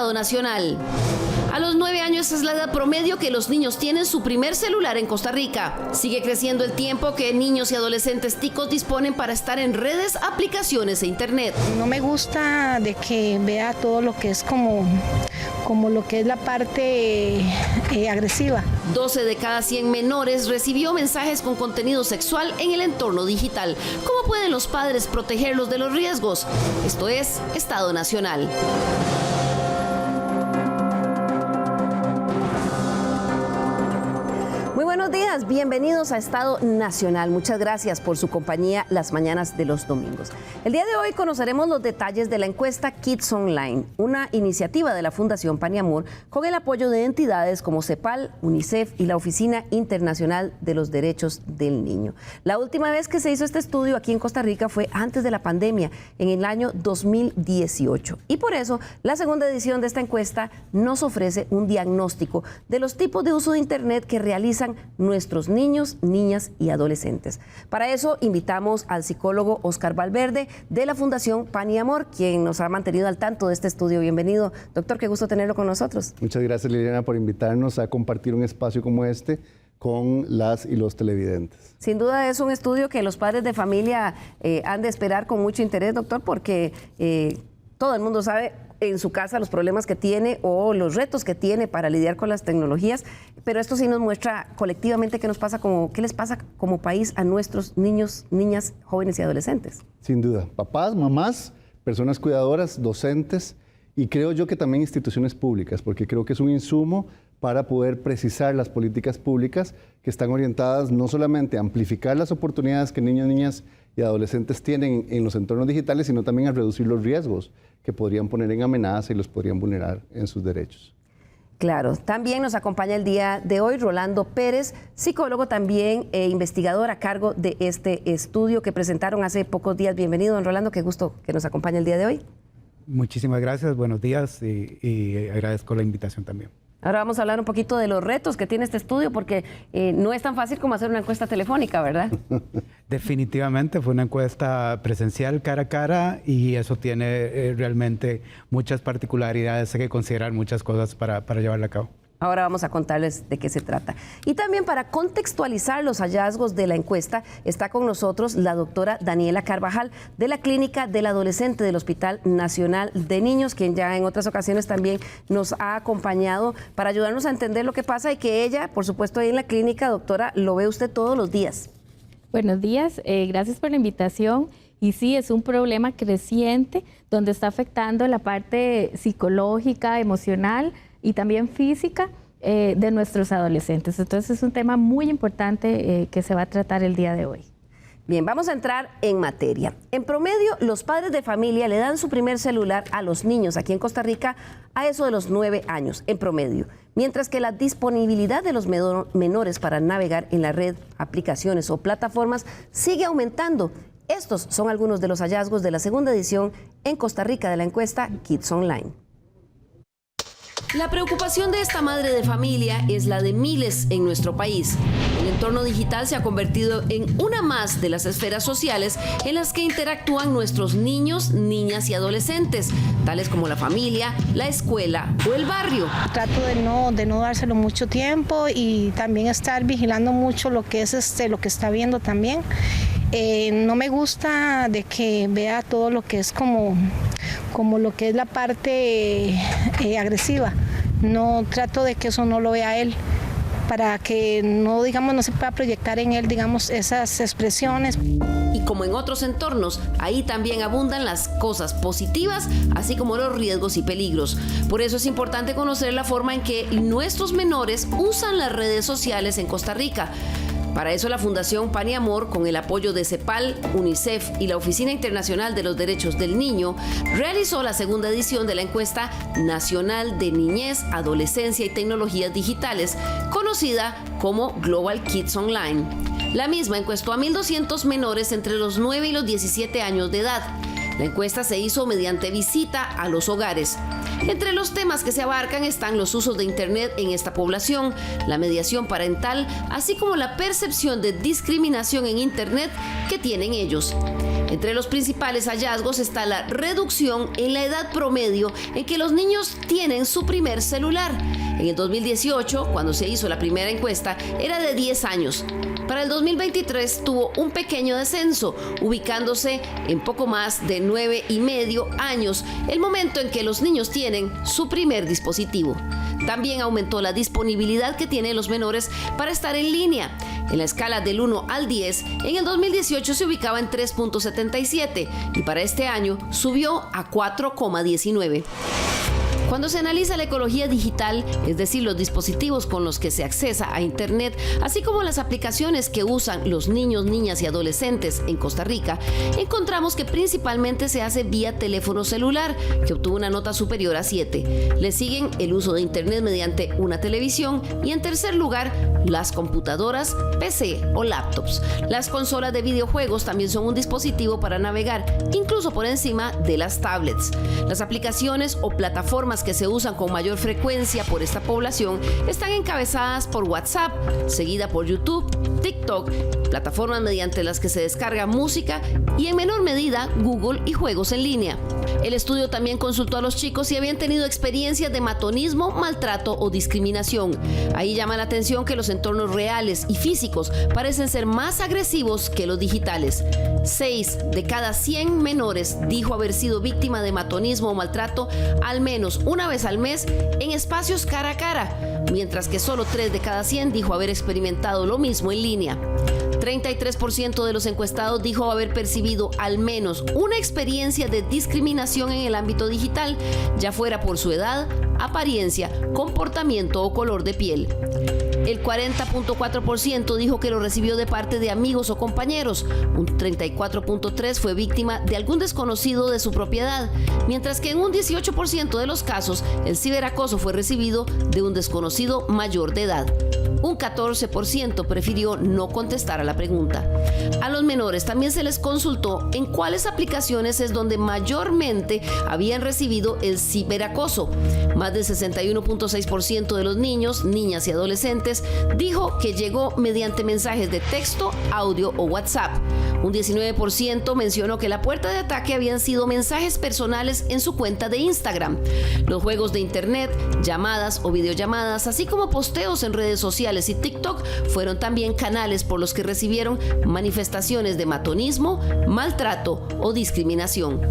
Estado Nacional. A los 9 años es la edad promedio que los niños tienen su primer celular en Costa Rica. Sigue creciendo el tiempo que niños y adolescentes ticos disponen para estar en redes, aplicaciones e internet. No me gusta de que vea todo lo que es como lo que es la parte agresiva. 12 de cada 100 menores recibió mensajes con contenido sexual en el entorno digital. ¿Cómo pueden los padres protegerlos de los riesgos? Esto es Estado Nacional. Muy buenos días, bienvenidos a Estado Nacional. Muchas gracias por su compañía las mañanas de los domingos. El día de hoy conoceremos los detalles de la encuesta Kids Online, una iniciativa de la Fundación Pan y Amor con el apoyo de entidades como CEPAL, UNICEF y la Oficina Internacional de los Derechos del Niño. La última vez que se hizo este estudio aquí en Costa Rica fue antes de la pandemia, en el año 2018. Y por eso, la segunda edición de esta encuesta nos ofrece un diagnóstico de los tipos de uso de Internet que realizan nuestros niños, niñas y adolescentes. Para eso invitamos al psicólogo Oscar Valverde de la Fundación Pan y Amor, quien nos ha mantenido al tanto de este estudio. Bienvenido, doctor, qué gusto tenerlo con nosotros. Muchas gracias, Liliana, por invitarnos a compartir un espacio como este con las y los televidentes. Sin duda es un estudio que los padres de familia han de esperar con mucho interés, doctor, porque todo el mundo sabe en su casa los problemas que tiene o los retos que tiene para lidiar con las tecnologías, pero esto sí nos muestra colectivamente qué les pasa como país a nuestros niños, niñas, jóvenes y adolescentes. Sin duda, papás, mamás, personas cuidadoras, docentes y creo yo que también instituciones públicas, porque creo que es un insumo para poder precisar las políticas públicas que están orientadas no solamente a amplificar las oportunidades que niños, niñas y adolescentes tienen en los entornos digitales, sino también a reducir los riesgos que podrían poner en amenaza y los podrían vulnerar en sus derechos. Claro, también nos acompaña el día de hoy Rolando Pérez, psicólogo también e investigador a cargo de este estudio que presentaron hace pocos días. Bienvenido, don Rolando, qué gusto que nos acompañe el día de hoy. Muchísimas gracias, buenos días y agradezco la invitación también. Ahora vamos a hablar un poquito de los retos que tiene este estudio, porque no es tan fácil como hacer una encuesta telefónica, ¿verdad? Definitivamente fue una encuesta presencial cara a cara y eso tiene realmente muchas particularidades, hay que considerar muchas cosas para llevarla a cabo. Ahora vamos a contarles de qué se trata. Y también para contextualizar los hallazgos de la encuesta, está con nosotros la doctora Daniela Carvajal de la Clínica del Adolescente del Hospital Nacional de Niños, quien ya en otras ocasiones también nos ha acompañado para ayudarnos a entender lo que pasa y que ella, por supuesto, ahí en la clínica, doctora, lo ve usted todos los días. Buenos días, gracias por la invitación. Y sí, es un problema creciente donde está afectando la parte psicológica, emocional y también física de nuestros adolescentes. Entonces es un tema muy importante que se va a tratar el día de hoy. Bien, vamos a entrar en materia. En promedio, los padres de familia le dan su primer celular a los niños aquí en Costa Rica a eso de los 9 años, en promedio. Mientras que la disponibilidad de los menores para navegar en la red, aplicaciones o plataformas sigue aumentando. Estos son algunos de los hallazgos de la segunda edición en Costa Rica de la encuesta Kids Online. La preocupación de esta madre de familia es la de miles en nuestro país. El entorno digital se ha convertido en una más de las esferas sociales en las que interactúan nuestros niños, niñas y adolescentes, tales como la familia, la escuela o el barrio. Trato de no dárselo mucho tiempo y también estar vigilando mucho lo que es lo que está viendo también. No me gusta de que vea todo lo que es como lo que es la parte agresiva. No trato de que eso no lo vea él, para que no se pueda proyectar en él, esas expresiones. Y como en otros entornos, ahí también abundan las cosas positivas, así como los riesgos y peligros. Por eso es importante conocer la forma en que nuestros menores usan las redes sociales en Costa Rica. Para eso la Fundación Pan y Amor, con el apoyo de CEPAL, UNICEF y la Oficina Internacional de los Derechos del Niño, realizó la segunda edición de la encuesta nacional de niñez, adolescencia y tecnologías digitales, conocida como Global Kids Online. La misma encuestó a 1.200 menores entre los 9 y los 17 años de edad. La encuesta se hizo mediante visita a los hogares. Entre los temas que se abarcan están los usos de Internet en esta población, la mediación parental, así como la percepción de discriminación en Internet que tienen ellos. Entre los principales hallazgos está la reducción en la edad promedio en que los niños tienen su primer celular. En el 2018, cuando se hizo la primera encuesta, era de 10 años. Para el 2023 tuvo un pequeño descenso, ubicándose en poco más de 9,5 años, el momento en que los niños tienen su primer dispositivo. También aumentó la disponibilidad que tienen los menores para estar en línea. En la escala del 1 al 10, en el 2018 se ubicaba en 3,77 y para este año subió a 4,19. Cuando se analiza la ecología digital, es decir, los dispositivos con los que se accesa a Internet, así como las aplicaciones que usan los niños, niñas y adolescentes en Costa Rica, encontramos que principalmente se hace vía teléfono celular, que obtuvo una nota superior a 7. Le siguen el uso de Internet mediante una televisión y, en tercer lugar, las computadoras, PC o laptops. Las consolas de videojuegos también son un dispositivo para navegar, incluso por encima de las tablets. Las aplicaciones o plataformas que se usan con mayor frecuencia por esta población están encabezadas por WhatsApp, seguida por YouTube, TikTok, plataformas mediante las que se descarga música y en menor medida Google y juegos en línea. El estudio también consultó a los chicos si habían tenido experiencias de matonismo, maltrato o discriminación. Ahí llama la atención que los entornos reales y físicos parecen ser más agresivos que los digitales. 6 de cada 100 menores dijo haber sido víctima de matonismo o maltrato al menos una vez al mes en espacios cara a cara, mientras que solo 3 de cada 100 dijo haber experimentado lo mismo en línea. 33% de los encuestados dijo haber percibido al menos una experiencia de discriminación en el ámbito digital, ya fuera por su edad, apariencia, comportamiento o color de piel. El 40,4% dijo que lo recibió de parte de amigos o compañeros. Un 34,3% fue víctima de algún desconocido de su propiedad, mientras que en un 18% de los casos el ciberacoso fue recibido de un desconocido mayor de edad. Un 14% prefirió no contestar a la pregunta. A los menores también se les consultó en cuáles aplicaciones es donde mayormente habían recibido el ciberacoso. Más del 61,6% de los niños, niñas y adolescentes dijo que llegó mediante mensajes de texto, audio o WhatsApp. Un 19% mencionó que la puerta de ataque habían sido mensajes personales en su cuenta de Instagram. Los juegos de Internet, llamadas o videollamadas, así como posteos en redes sociales y TikTok fueron también canales por los que recibieron manifestaciones de matonismo, maltrato o discriminación.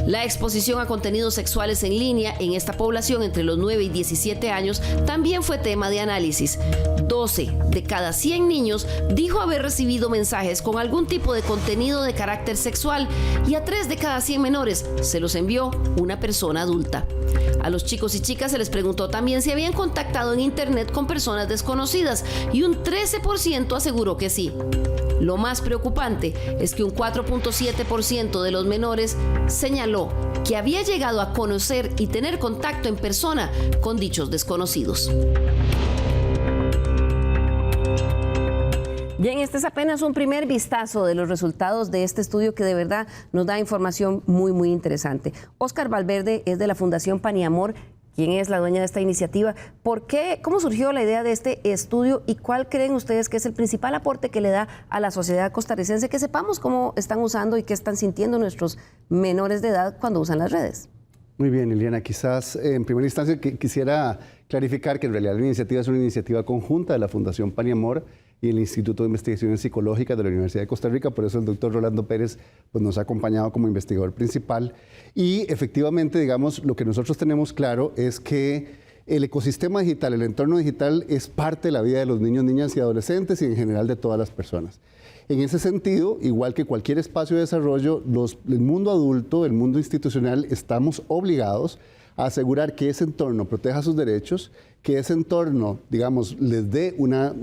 La exposición a contenidos sexuales en línea en esta población entre los 9 y 17 años también fue tema de análisis. 12 de cada 100 niños dijo haber recibido mensajes con algún tipo de contenido de carácter sexual y a 3 de cada 100 menores se los envió una persona adulta. A los chicos y chicas se les preguntó también si habían contactado en Internet con personas desconocidas y un 13% aseguró que sí. Lo más preocupante es que un 4,7% de los menores señaló que había llegado a conocer y tener contacto en persona con dichos desconocidos. Bien, este es apenas un primer vistazo de los resultados de este estudio que de verdad nos da información muy, muy interesante. Óscar Valverde es de la Fundación Pan y Amor. ¿Quién es la dueña de esta iniciativa? ¿Por qué? ¿Cómo surgió la idea de este estudio? ¿Y cuál creen ustedes que es el principal aporte que le da a la sociedad costarricense? Que sepamos cómo están usando y qué están sintiendo nuestros menores de edad cuando usan las redes. Muy bien, Liliana. Quizás en primera instancia quisiera clarificar que en realidad la iniciativa es una iniciativa conjunta de la Fundación Pan y Amor y el Instituto de Investigaciones Psicológicas de la Universidad de Costa Rica. Por eso el doctor Rolando Pérez pues, nos ha acompañado como investigador principal. Y efectivamente, digamos, lo que nosotros tenemos claro es que el ecosistema digital, el entorno digital es parte de la vida de los niños, niñas y adolescentes y en general de todas las personas. En ese sentido, igual que cualquier espacio de desarrollo, el mundo adulto, el mundo institucional, estamos obligados a asegurar que ese entorno proteja sus derechos, que ese entorno, digamos, les dé una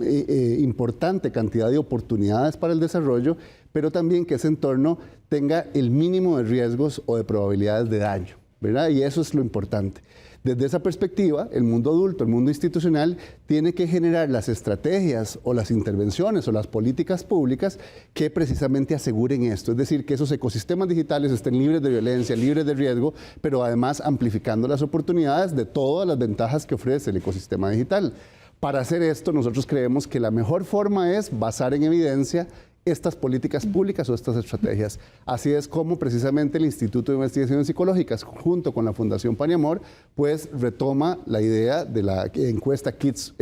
importante cantidad de oportunidades para el desarrollo, pero también que ese entorno tenga el mínimo de riesgos o de probabilidades de daño, ¿verdad? Y eso es lo importante. Desde esa perspectiva, el mundo adulto, el mundo institucional, tiene que generar las estrategias o las intervenciones o las políticas públicas que precisamente aseguren esto. Es decir, que esos ecosistemas digitales estén libres de violencia, libres de riesgo, pero además amplificando las oportunidades de todas las ventajas que ofrece el ecosistema digital. Para hacer esto, nosotros creemos que la mejor forma es basar en evidencia estas políticas públicas o estas estrategias. Así es como precisamente el Instituto de Investigaciones Psicológicas, junto con la Fundación Pan y Amor, pues retoma la idea de la encuesta Kids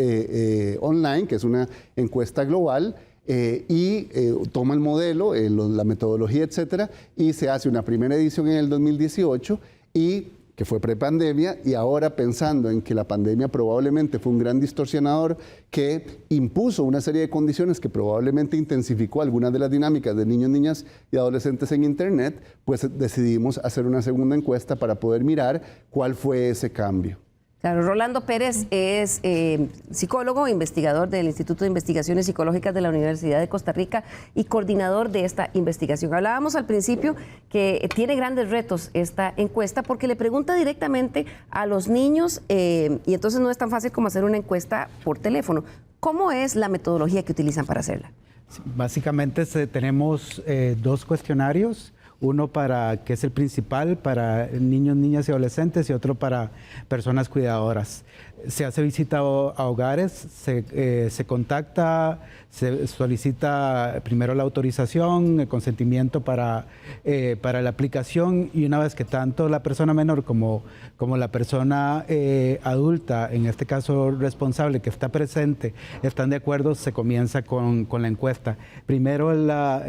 Online, que es una encuesta global, y toma el modelo, la metodología, etcétera, y se hace una primera edición en el 2018 y que fue prepandemia, y ahora pensando en que la pandemia probablemente fue un gran distorsionador que impuso una serie de condiciones que probablemente intensificó algunas de las dinámicas de niños, niñas y adolescentes en Internet, pues decidimos hacer una segunda encuesta para poder mirar cuál fue ese cambio. Claro, Rolando Pérez es psicólogo, investigador del Instituto de Investigaciones Psicológicas de la Universidad de Costa Rica y coordinador de esta investigación. Hablábamos al principio que tiene grandes retos esta encuesta porque le pregunta directamente a los niños y entonces no es tan fácil como hacer una encuesta por teléfono. ¿Cómo es la metodología que utilizan para hacerla? Básicamente tenemos 2 cuestionarios. Uno que es el principal para niños, niñas y adolescentes, y otro para personas cuidadoras. Se hace visita a hogares, se contacta, se solicita primero la autorización, el consentimiento para la aplicación, y una vez que tanto la persona menor como la persona adulta, en este caso responsable, que está presente, están de acuerdo, se comienza con la encuesta. Primero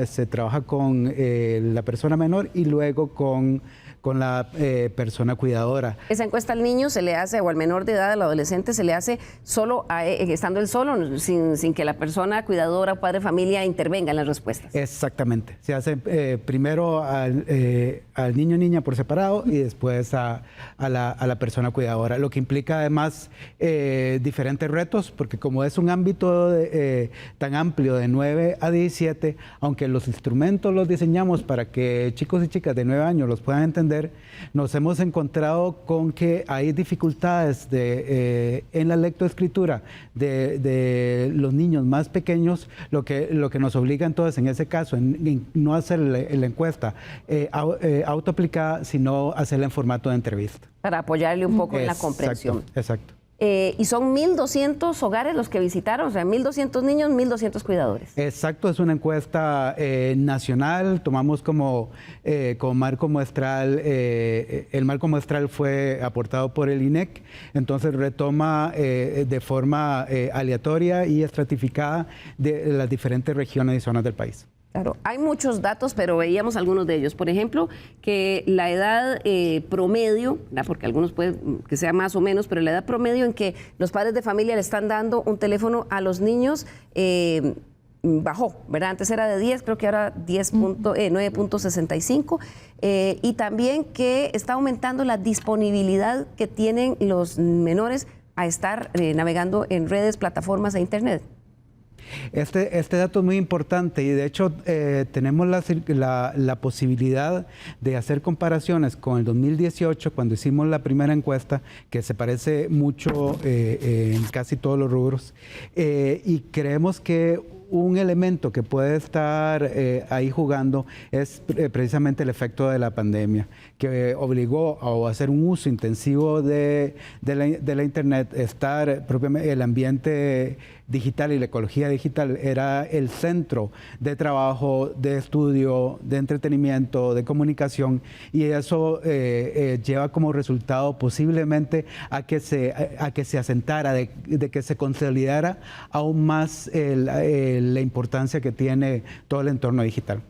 se trabaja con la persona menor y luego con la persona cuidadora. Esa encuesta al niño se le hace, o al menor de edad, al adolescente, se le hace solo estando él solo, sin que la persona cuidadora o padre de familia intervenga en las respuestas. Exactamente. Se hace primero al niño o niña por separado y después a la persona cuidadora, lo que implica además diferentes retos, porque como es un ámbito tan amplio de 9 a 17, aunque los instrumentos los diseñamos para que chicos y chicas de 9 años los puedan entender, nos hemos encontrado con que hay dificultades en la lectoescritura de los niños más pequeños, lo que nos obliga entonces en ese caso en no hacer la encuesta autoaplicada, sino hacerla en formato de entrevista. Para apoyarle un poco en la comprensión. Exacto. Y son 1.200 hogares los que visitaron, o sea, 1.200 niños, 1.200 cuidadores. Exacto, es una encuesta nacional, tomamos como marco muestral, el marco muestral fue aportado por el INEC, entonces retoma de forma aleatoria y estratificada de las diferentes regiones y zonas del país. Claro, hay muchos datos, pero veíamos algunos de ellos. Por ejemplo, que la edad promedio, ¿verdad? Porque algunos pueden que sea más o menos, pero la edad promedio en que los padres de familia le están dando un teléfono a los niños bajó, ¿verdad? Antes era de 10, creo que ahora 9.65. Y también que está aumentando la disponibilidad que tienen los menores a estar navegando en redes, plataformas e internet. Este dato es muy importante y de hecho tenemos la posibilidad de hacer comparaciones con el 2018 cuando hicimos la primera encuesta, que se parece mucho en casi todos los rubros, y creemos que un elemento que puede estar ahí jugando es precisamente el efecto de la pandemia, que obligó a hacer un uso intensivo de la Internet, estar propiamente el ambiente digital y la ecología digital era el centro de trabajo, de estudio, de entretenimiento, de comunicación, y eso lleva como resultado posiblemente a que se asentara, de que se consolidara aún más la importancia que tiene todo el entorno digital.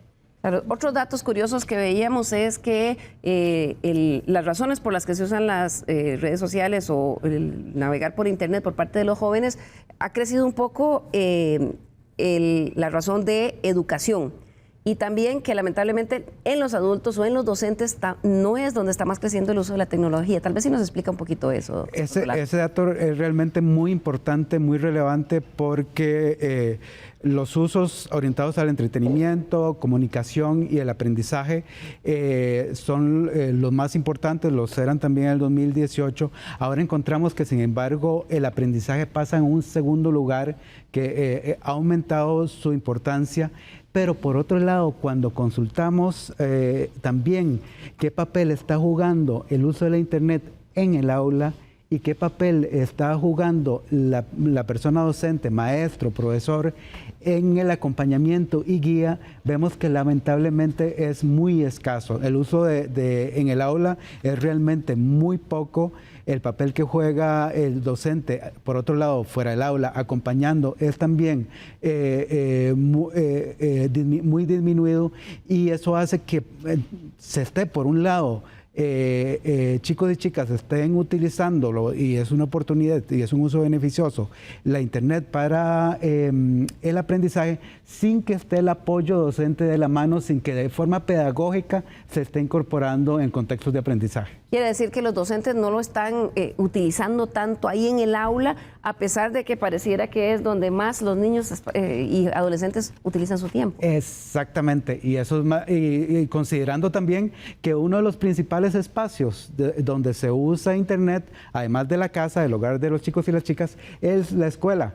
Claro, otros datos curiosos que veíamos es que las razones por las que se usan las redes sociales o el navegar por Internet por parte de los jóvenes ha crecido un poco la razón de educación, y también que lamentablemente en los adultos o en los docentes no es donde está más creciendo el uso de la tecnología. Tal vez si nos explica un poquito eso. Ese dato es realmente muy importante, muy relevante, porque los usos orientados al entretenimiento, comunicación y el aprendizaje son los más importantes, los eran también en el 2018. Ahora encontramos que, sin embargo, el aprendizaje pasa en un segundo lugar, que ha aumentado su importancia. Pero por otro lado, cuando consultamos también qué papel está jugando el uso de la Internet en el aula, y qué papel está jugando la persona docente, maestro, profesor, en el acompañamiento y guía, vemos que lamentablemente es muy escaso. El uso en el aula es realmente muy poco. El papel que juega el docente, por otro lado, fuera del aula, acompañando, es también muy disminuido, y eso hace que se esté, por un lado, chicos y chicas estén utilizándolo, y es una oportunidad y es un uso beneficioso, la internet para el aprendizaje, sin que esté el apoyo docente de la mano, sin que de forma pedagógica se esté incorporando en contextos de aprendizaje. Quiere decir que los docentes no lo están utilizando tanto ahí en el aula, a pesar de que pareciera que es donde más los niños y adolescentes utilizan su tiempo. Exactamente, y eso es y considerando también que uno de los principales espacios donde se usa internet, además de la casa, del hogar de los chicos y las chicas, es la escuela,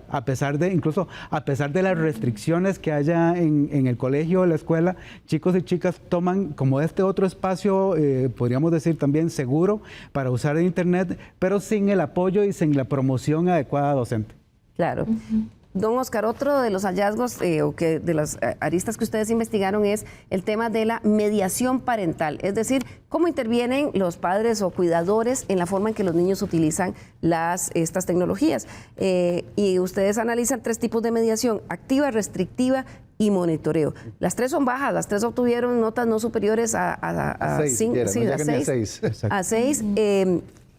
incluso a pesar de las restricciones que haya en el colegio o la escuela, chicos y chicas toman como este otro espacio, podríamos decir también seguro para usar el internet, pero sin el apoyo y sin la promoción adecuada docente. Claro. Don Oscar, otro de los hallazgos de las aristas que ustedes investigaron es el tema de la mediación parental, es decir, cómo intervienen los padres o cuidadores en la forma en que los niños utilizan estas tecnologías. Y ustedes analizan 3 tipos de mediación: activa, restrictiva y monitoreo. Las 3 son bajas, las 3 obtuvieron notas no superiores a 6.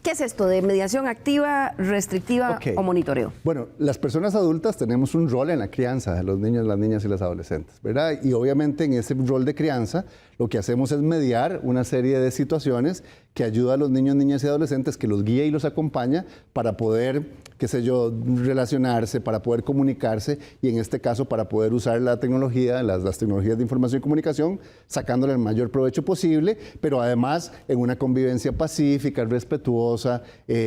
¿Qué es esto de mediación activa, restrictiva o monitoreo? Bueno, las personas adultas tenemos un rol en la crianza de los niños, las niñas y los adolescentes, ¿verdad? Y obviamente en ese rol de crianza lo que hacemos es mediar una serie de situaciones que ayuda a los niños, niñas y adolescentes, que los guía y los acompaña para poder, qué sé yo, relacionarse, para poder comunicarse, y en este caso para poder usar la tecnología, las tecnologías de información y comunicación, sacándole el mayor provecho posible, pero además en una convivencia pacífica, respetuosa,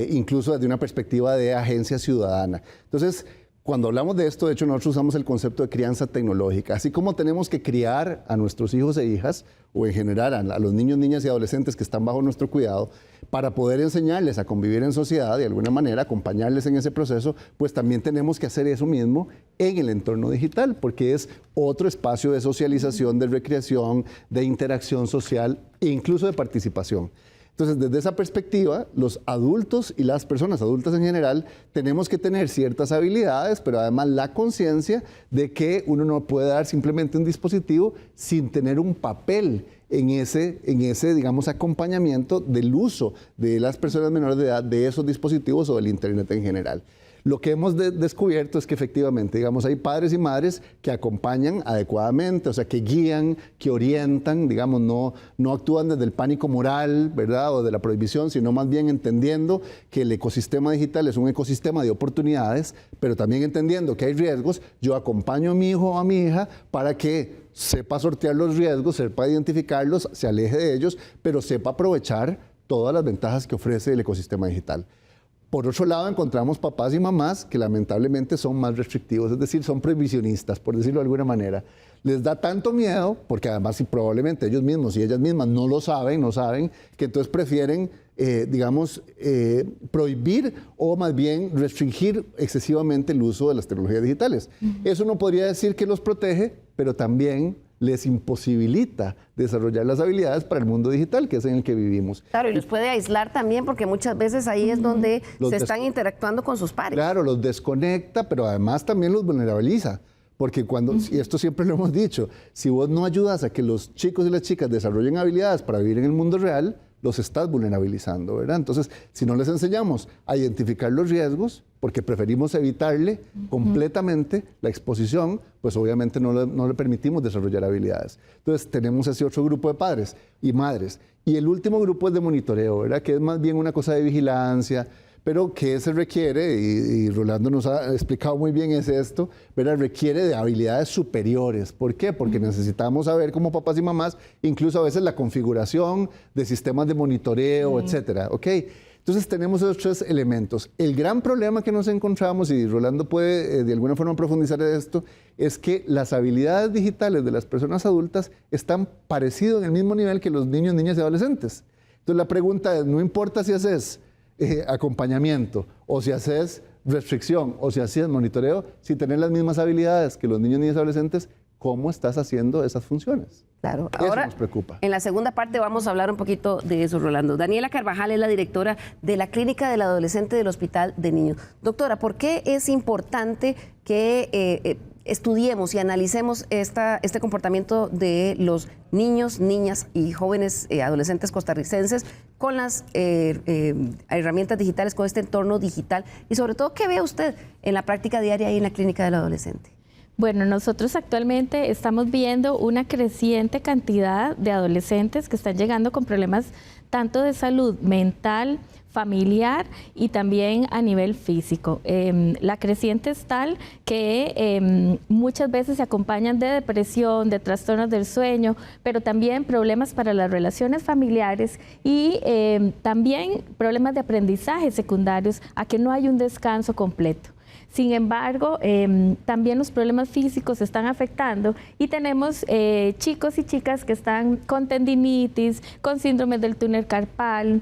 incluso desde una perspectiva de agencia ciudadana. Entonces, cuando hablamos de esto, de hecho, nosotros usamos el concepto de crianza tecnológica. Así como tenemos que criar a nuestros hijos e hijas, o en general a los niños, niñas y adolescentes que están bajo nuestro cuidado, para poder enseñarles a convivir en sociedad, de alguna manera, acompañarles en ese proceso, pues también tenemos que hacer eso mismo en el entorno digital, porque es otro espacio de socialización, de recreación, de interacción social e incluso de participación. Entonces, desde esa perspectiva, los adultos y las personas adultas en general tenemos que tener ciertas habilidades, pero además la conciencia de que uno no puede dar simplemente un dispositivo sin tener un papel en ese, digamos, acompañamiento del uso de las personas menores de edad de esos dispositivos o del Internet en general. Lo que hemos descubierto es que efectivamente, digamos, hay padres y madres que acompañan adecuadamente, o sea, que guían, que orientan, digamos, no actúan desde el pánico moral, ¿verdad?, o de la prohibición, sino más bien entendiendo que el ecosistema digital es un ecosistema de oportunidades, pero también entendiendo que hay riesgos. Yo acompaño a mi hijo o a mi hija para que sepa sortear los riesgos, sepa identificarlos, se aleje de ellos, pero sepa aprovechar todas las ventajas que ofrece el ecosistema digital. Por otro lado, encontramos papás y mamás que lamentablemente son más restrictivos, es decir, son prohibicionistas, por decirlo de alguna manera. Les da tanto miedo, porque además probablemente ellos mismos y ellas mismas no saben, que entonces prefieren, prohibir o más bien restringir excesivamente el uso de las tecnologías digitales. Eso no podría decir que los protege, pero también les imposibilita desarrollar las habilidades para el mundo digital, que es en el que vivimos. Claro, y los puede aislar también, porque muchas veces ahí es donde se están interactuando con sus pares. Claro, los desconecta, pero además también los vulnerabiliza. Porque y esto siempre lo hemos dicho, si vos no ayudas a que los chicos y las chicas desarrollen habilidades para vivir en el mundo real, los estás vulnerabilizando, ¿verdad? Entonces, si no les enseñamos a identificar los riesgos, porque preferimos evitarle completamente la exposición, pues obviamente no le permitimos desarrollar habilidades. Entonces, tenemos ese otro grupo de padres y madres. Y el último grupo es de monitoreo, ¿verdad?, que es más bien una cosa de vigilancia, pero que se requiere, y Rolando nos ha explicado muy bien, es esto, ¿verdad?, requiere de habilidades superiores. ¿Por qué? Porque necesitamos saber como papás y mamás, incluso a veces la configuración de sistemas de monitoreo, etcétera, ¿ok? Entonces tenemos esos 3 elementos. El gran problema que nos encontramos, y Rolando puede de alguna forma profundizar en esto, es que las habilidades digitales de las personas adultas están parecidas en el mismo nivel que los niños, niñas y adolescentes. Entonces la pregunta es, no importa si haces acompañamiento, o si haces restricción, o si haces monitoreo, si tenés las mismas habilidades que los niños, niñas y adolescentes, ¿cómo estás haciendo esas funciones? Claro, Eso ahora nos preocupa. En la segunda parte vamos a hablar un poquito de eso, Rolando. Daniela Carvajal es la directora de la Clínica del Adolescente del Hospital de Niños. Doctora, ¿por qué es importante que estudiemos y analicemos este comportamiento de los niños, niñas y jóvenes adolescentes costarricenses con las herramientas digitales, con este entorno digital? Y sobre todo, ¿qué ve usted en la práctica diaria ahí en la Clínica del Adolescente? Bueno, nosotros actualmente estamos viendo una creciente cantidad de adolescentes que están llegando con problemas tanto de salud mental, familiar y también a nivel físico. La creciente es tal que muchas veces se acompañan de depresión, de trastornos del sueño, pero también problemas para las relaciones familiares y también problemas de aprendizaje secundarios a que no hay un descanso completo. Sin embargo, también los problemas físicos se están afectando y tenemos chicos y chicas que están con tendinitis, con síndrome del túnel carpal,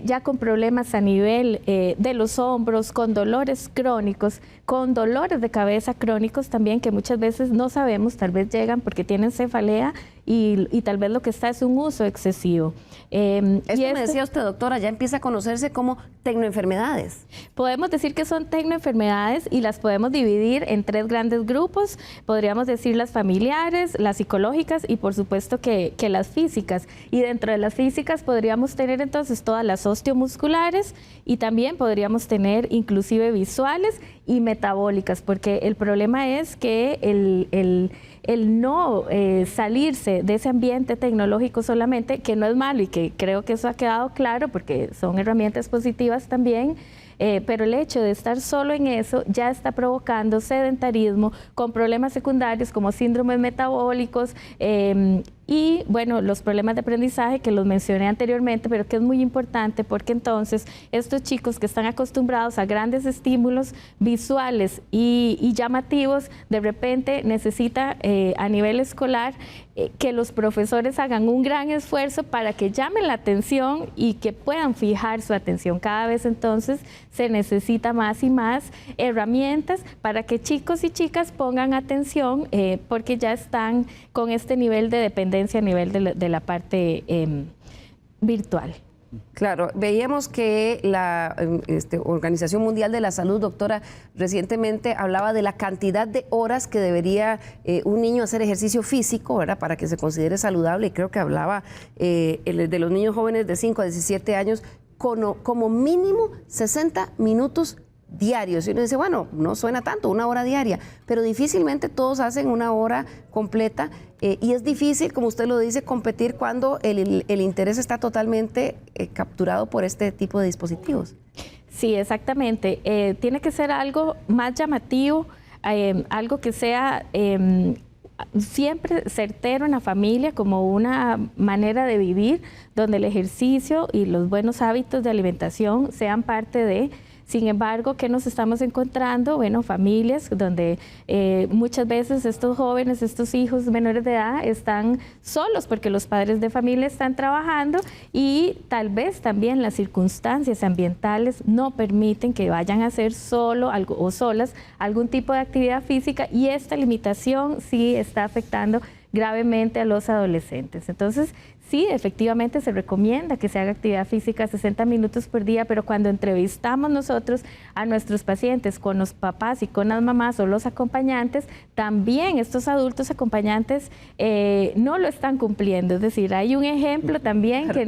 ya con problemas a nivel de los hombros, con dolores crónicos, con dolores de cabeza crónicos también que muchas veces no sabemos, tal vez llegan porque tienen cefalea y tal vez lo que está es un uso excesivo. Esto me decía usted, doctora, ya empieza a conocerse como tecnoenfermedades. Podemos decir que son tecnoenfermedades y las podemos dividir en 3 grandes grupos. Podríamos decir las familiares, las psicológicas y por supuesto que las físicas. Y dentro de las físicas podríamos tener entonces todas las osteomusculares y también podríamos tener inclusive visuales y metabólicas, porque el problema es que el no salirse de ese ambiente tecnológico solamente, que no es malo y que creo que eso ha quedado claro porque son herramientas positivas también, pero el hecho de estar solo en eso ya está provocando sedentarismo con problemas secundarios como síndromes metabólicos y bueno, los problemas de aprendizaje que los mencioné anteriormente, pero que es muy importante porque entonces estos chicos que están acostumbrados a grandes estímulos visuales y llamativos, de repente necesita a nivel escolar que los profesores hagan un gran esfuerzo para que llamen la atención y que puedan fijar su atención. Cada vez entonces se necesita más y más herramientas para que chicos y chicas pongan atención porque ya están con este nivel de dependencia a nivel de la parte virtual. Claro, veíamos que la Organización Mundial de la Salud, doctora, recientemente hablaba de la cantidad de horas que debería un niño hacer ejercicio físico, ¿verdad?, para que se considere saludable, y creo que hablaba de los niños jóvenes de 5 a 17 años como mínimo 60 minutos diarios. Y uno dice, bueno, no suena tanto, 1 hora diaria, pero difícilmente todos hacen 1 hora completa y es difícil, como usted lo dice, competir cuando el interés está totalmente capturado por este tipo de dispositivos. Sí, exactamente. Tiene que ser algo más llamativo, algo que sea siempre certero en la familia como una manera de vivir, donde el ejercicio y los buenos hábitos de alimentación sean parte de. Sin embargo, ¿qué nos estamos encontrando? Bueno, familias donde muchas veces estos jóvenes, estos hijos menores de edad están solos porque los padres de familia están trabajando y tal vez también las circunstancias ambientales no permiten que vayan a hacer solo o solas algún tipo de actividad física y esta limitación sí está afectando gravemente a los adolescentes. Entonces, sí, efectivamente se recomienda que se haga actividad física 60 minutos por día, pero cuando entrevistamos nosotros a nuestros pacientes con los papás y con las mamás o los acompañantes, también estos adultos acompañantes no lo están cumpliendo. Es decir, hay un ejemplo también que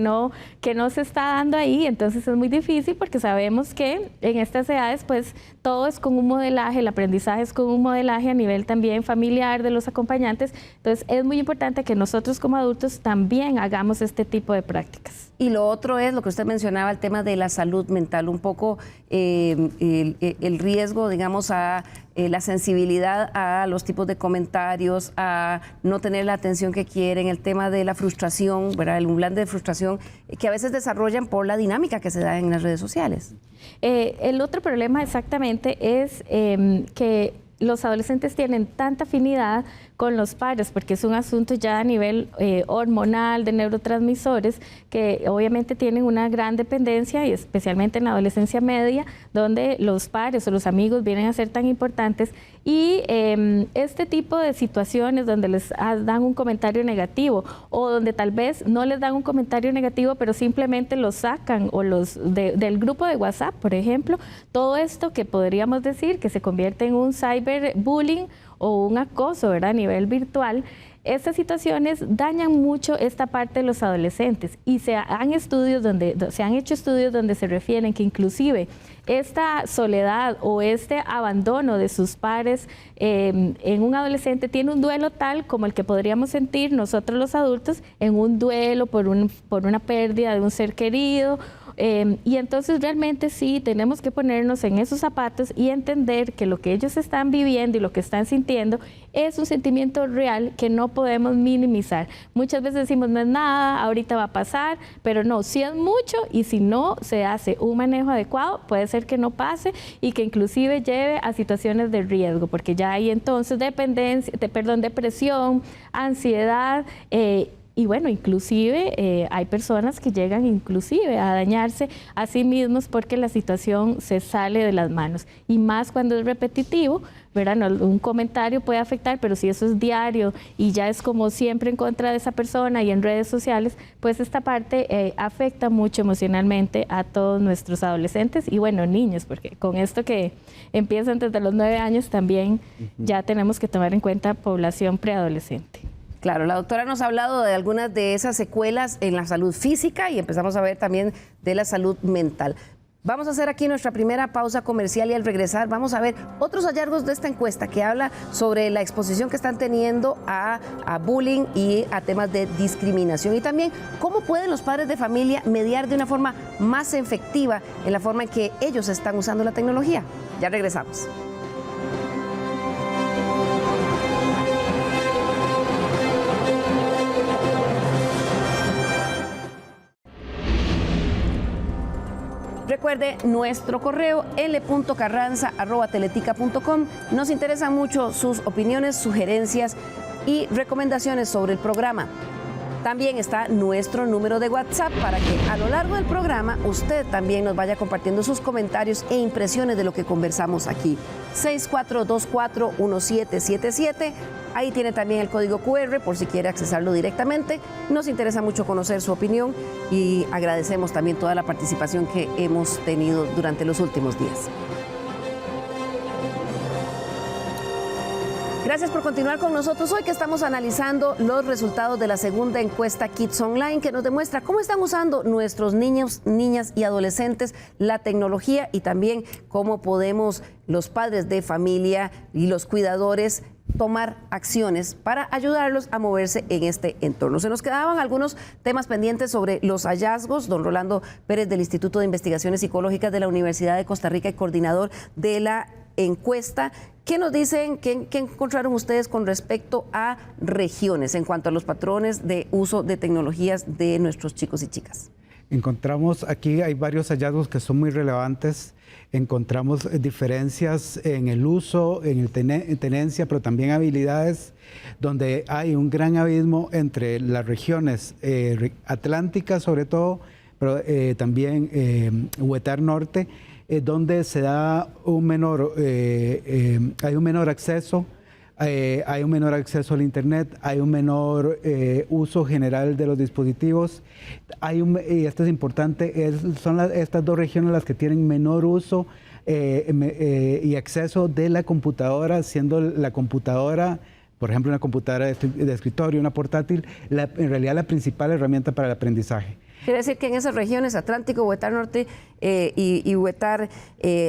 no se está dando ahí, entonces es muy difícil porque sabemos que en estas edades pues todo es con un modelaje, el aprendizaje es con un modelaje a nivel también familiar de los acompañantes, entonces es muy importante que nosotros como adultos también hagamos este tipo de prácticas. Y lo otro es lo que usted mencionaba, el tema de la salud mental, un poco el riesgo, digamos, a la sensibilidad a los tipos de comentarios, a no tener la atención que quieren, el tema de la frustración, ¿verdad?, el umblante de frustración que a veces desarrollan por la dinámica que se da en las redes sociales. El otro problema exactamente es que los adolescentes tienen tanta afinidad con los pares, porque es un asunto ya a nivel hormonal, de neurotransmisores, que obviamente tienen una gran dependencia, y especialmente en la adolescencia media, donde los pares o los amigos vienen a ser tan importantes. Y este tipo de situaciones donde les dan un comentario negativo, o donde tal vez no les dan un comentario negativo, pero simplemente los sacan, o del grupo de WhatsApp, por ejemplo, todo esto que podríamos decir que se convierte en un cyberbullying o un acoso, ¿verdad?, a nivel virtual. Estas situaciones dañan mucho esta parte de los adolescentes, y se han hecho estudios donde se refieren que inclusive esta soledad o este abandono de sus pares en un adolescente tiene un duelo tal como el que podríamos sentir nosotros los adultos en un duelo por una pérdida de un ser querido. Y entonces realmente sí tenemos que ponernos en esos zapatos y entender que lo que ellos están viviendo y lo que están sintiendo es un sentimiento real que no podemos minimizar. Muchas veces decimos no es nada, ahorita va a pasar, pero no, sí es mucho, y si no se hace un manejo adecuado puede ser que no pase y que inclusive lleve a situaciones de riesgo, porque ya hay entonces depresión, ansiedad, y bueno, inclusive hay personas que llegan inclusive a dañarse a sí mismos porque la situación se sale de las manos. Y más cuando es repetitivo, ¿verdad? No, un comentario puede afectar, pero si eso es diario y ya es como siempre en contra de esa persona y en redes sociales, pues esta parte afecta mucho emocionalmente a todos nuestros adolescentes y bueno, niños, porque con esto que empiezan desde los 9 años también ya tenemos que tomar en cuenta población preadolescente. Claro, la doctora nos ha hablado de algunas de esas secuelas en la salud física y empezamos a ver también de la salud mental. Vamos a hacer aquí nuestra primera pausa comercial y al regresar vamos a ver otros hallazgos de esta encuesta que habla sobre la exposición que están teniendo a bullying y a temas de discriminación, y también cómo pueden los padres de familia mediar de una forma más efectiva en la forma en que ellos están usando la tecnología. Ya regresamos. Recuerde nuestro correo l.carranza@teletica.com. Nos interesan mucho sus opiniones, sugerencias y recomendaciones sobre el programa. También está nuestro número de WhatsApp para que a lo largo del programa usted también nos vaya compartiendo sus comentarios e impresiones de lo que conversamos aquí. 64241777. Ahí tiene también el código QR por si quiere accesarlo directamente. Nos interesa mucho conocer su opinión y agradecemos también toda la participación que hemos tenido durante los últimos días. Gracias por continuar con nosotros hoy, que estamos analizando los resultados de la segunda encuesta Kids Online, que nos demuestra cómo están usando nuestros niños, niñas y adolescentes la tecnología, y también cómo podemos los padres de familia y los cuidadores tomar acciones para ayudarlos a moverse en este entorno. Se nos quedaban algunos temas pendientes sobre los hallazgos. Don Rolando Pérez, del Instituto de Investigaciones Psicológicas de la Universidad de Costa Rica y coordinador de la encuesta, ¿qué nos dicen, qué encontraron ustedes con respecto a regiones en cuanto a los patrones de uso de tecnologías de nuestros chicos y chicas? Encontramos aquí, hay varios hallazgos que son muy relevantes. Encontramos diferencias en el uso, en tenencia, pero también habilidades, donde hay un gran abismo entre las regiones atlánticas sobre todo, pero también Huetar Norte, donde se da un menor, hay un menor acceso, hay un menor acceso al internet, hay un menor uso general de los dispositivos, y esto es importante, son estas dos regiones las que tienen menor uso y acceso de la computadora, siendo la computadora, por ejemplo, una computadora de escritorio, una portátil, en realidad la principal herramienta para el aprendizaje. Quiere decir que en esas regiones, Atlántico, Huetar Norte y Huetar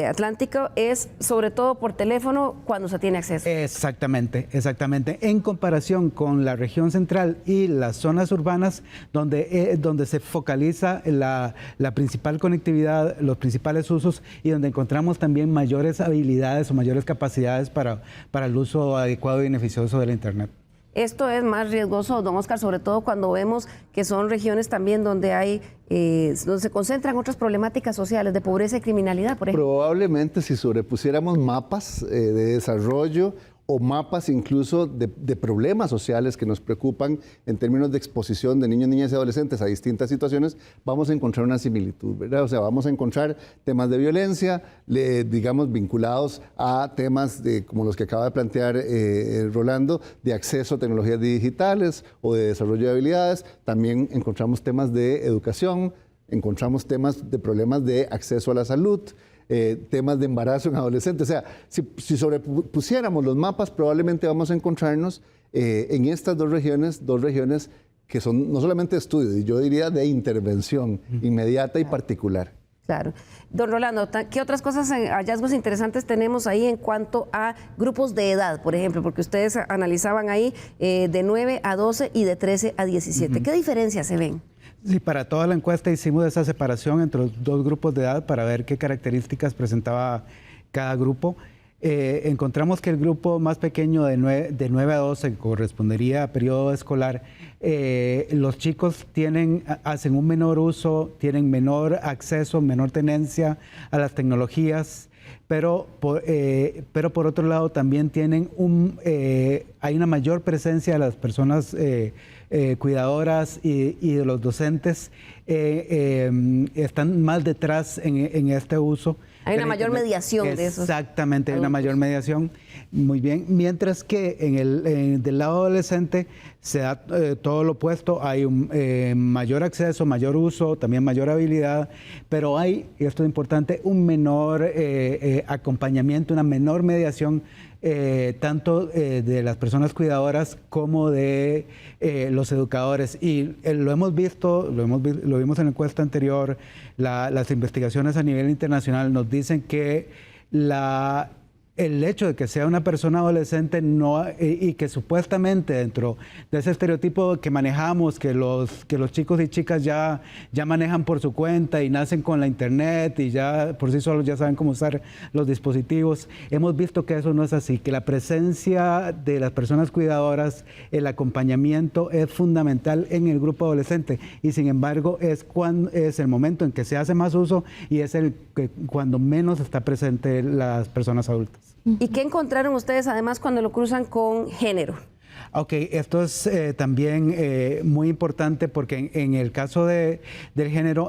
Atlántico, es sobre todo por teléfono cuando se tiene acceso. Exactamente, exactamente. En comparación con la región central y las zonas urbanas, donde se focaliza la principal conectividad, los principales usos, y donde encontramos también mayores habilidades o mayores capacidades para el uso adecuado y beneficioso de la Internet. Esto es más riesgoso, don Oscar, sobre todo cuando vemos que son regiones también donde hay, donde se concentran otras problemáticas sociales de pobreza y criminalidad, por ejemplo. Probablemente si sobrepusiéramos mapas de desarrollo o mapas incluso de problemas sociales que nos preocupan en términos de exposición de niños, niñas y adolescentes a distintas situaciones, vamos a encontrar una similitud, ¿verdad? O sea, vamos a encontrar temas de violencia, digamos, vinculados a temas como los que acaba de plantear Rolando, de acceso a tecnologías digitales o de desarrollo de habilidades. También encontramos temas de educación, encontramos temas de problemas de acceso a la salud, temas de embarazo en adolescentes. O sea, si sobrepusiéramos los mapas, probablemente vamos a encontrarnos en estas dos regiones que son no solamente de estudio, yo diría de intervención inmediata y particular. Claro. Don Rolando, ¿qué otras cosas, hallazgos interesantes tenemos ahí en cuanto a grupos de edad, por ejemplo? Porque ustedes analizaban ahí de 9 a 12 y de 13 a 17. ¿Qué diferencias se ven? Sí, para toda la encuesta hicimos esa separación entre los dos grupos de edad para ver qué características presentaba cada grupo. Encontramos que el grupo más pequeño de 9 a 12 correspondería a periodo escolar. Los chicos hacen un menor uso, tienen menor acceso, menor tenencia a las tecnologías, pero por otro lado también hay una mayor presencia de las personas cuidadoras y de los docentes, están más detrás en este uso. Hay una mayor mediación de esos. Exactamente, hay una mayor mediación. Muy bien. Mientras que del lado adolescente se da todo lo opuesto. Hay un mayor acceso, mayor uso, también mayor habilidad, pero hay, y esto es importante, un menor acompañamiento, una menor mediación tanto de las personas cuidadoras como de los educadores. Y lo vimos en la encuesta anterior, las investigaciones a nivel internacional nos dicen que el hecho de que sea una persona adolescente y que supuestamente dentro de ese estereotipo que manejamos, que los chicos y chicas ya manejan por su cuenta y nacen con la internet y ya por sí solos ya saben cómo usar los dispositivos, hemos visto que eso no es así, que la presencia de las personas cuidadoras, el acompañamiento es fundamental en el grupo adolescente y sin embargo es el momento en que se hace más uso y es cuando menos está presente las personas adultas. ¿Y qué encontraron ustedes además cuando lo cruzan con género? Ok, esto es también muy importante porque en el caso del género,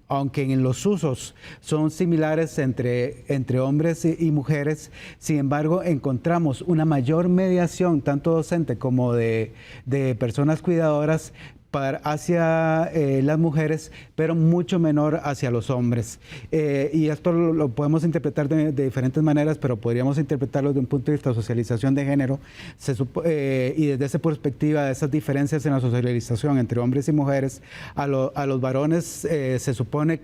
aunque en los usos son similares entre hombres y mujeres, sin embargo encontramos una mayor mediación tanto docente como de personas cuidadoras hacia las mujeres, pero mucho menor hacia los hombres. Y esto lo podemos interpretar de diferentes maneras, pero podríamos interpretarlo desde un punto de vista de socialización de género, y desde esa perspectiva, de esas diferencias en la socialización entre hombres y mujeres, a los varones se supone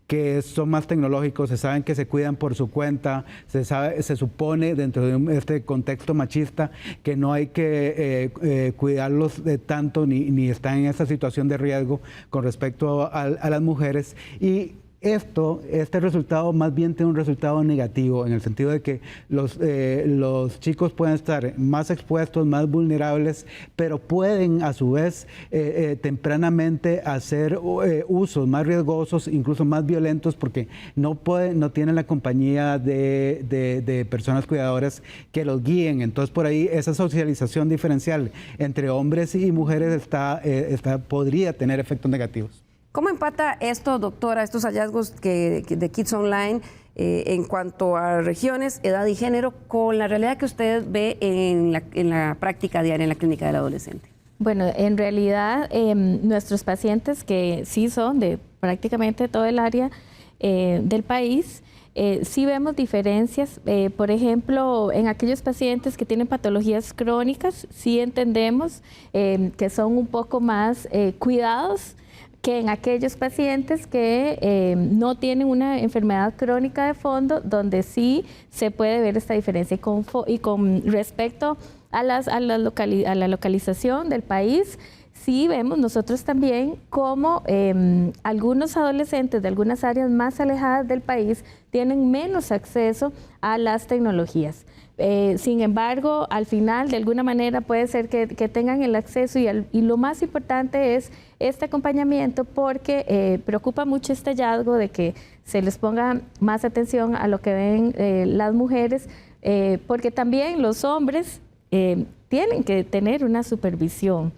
que son más tecnológicos, se saben que se cuidan por su cuenta, se supone dentro de este contexto machista que no hay que cuidarlos de tanto ni están en esa situación de riesgo con respecto a las mujeres. Y este resultado más bien tiene un resultado negativo en el sentido de que los chicos pueden estar más expuestos, más vulnerables, pero pueden a su vez tempranamente hacer usos más riesgosos, incluso más violentos, porque no tienen la compañía de personas cuidadoras que los guíen. Entonces por ahí esa socialización diferencial entre hombres y mujeres podría tener efectos negativos. ¿Cómo empata esto, doctora, estos hallazgos de Kids Online en cuanto a regiones, edad y género con la realidad que usted ve en la práctica diaria en la clínica del adolescente? Bueno, en realidad nuestros pacientes que sí son de prácticamente todo el área del país, sí vemos diferencias. Por ejemplo, en aquellos pacientes que tienen patologías crónicas, sí entendemos que son un poco más cuidados que en aquellos pacientes que no tienen una enfermedad crónica de fondo, donde sí se puede ver esta diferencia. Y con respecto a la localización del país, sí vemos nosotros también cómo algunos adolescentes de algunas áreas más alejadas del país tienen menos acceso a las tecnologías. Sin embargo, al final, de alguna manera, puede ser que tengan el acceso y lo más importante es este acompañamiento, porque preocupa mucho este hallazgo de que se les ponga más atención a lo que ven las mujeres, porque también los hombres tienen que tener una supervisión.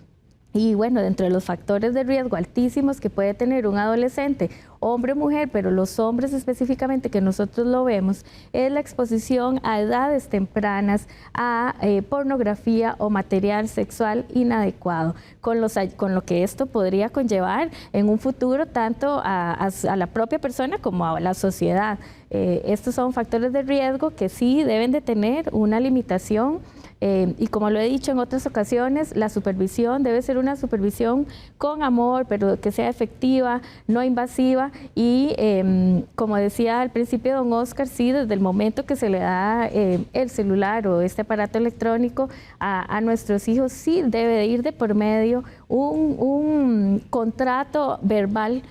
Y bueno, dentro de los factores de riesgo altísimos que puede tener un adolescente, hombre o mujer, pero los hombres específicamente que nosotros lo vemos, es la exposición a edades tempranas a pornografía o material sexual inadecuado, con lo que esto podría conllevar en un futuro tanto a la propia persona como a la sociedad. Estos son factores de riesgo que sí deben de tener una limitación. Y como lo he dicho en otras ocasiones, la supervisión debe ser una supervisión con amor, pero que sea efectiva, no invasiva. Y como decía al principio don Oscar, sí, desde el momento que se le da el celular o este aparato electrónico a nuestros hijos, sí debe de ir de por medio un contrato verbal,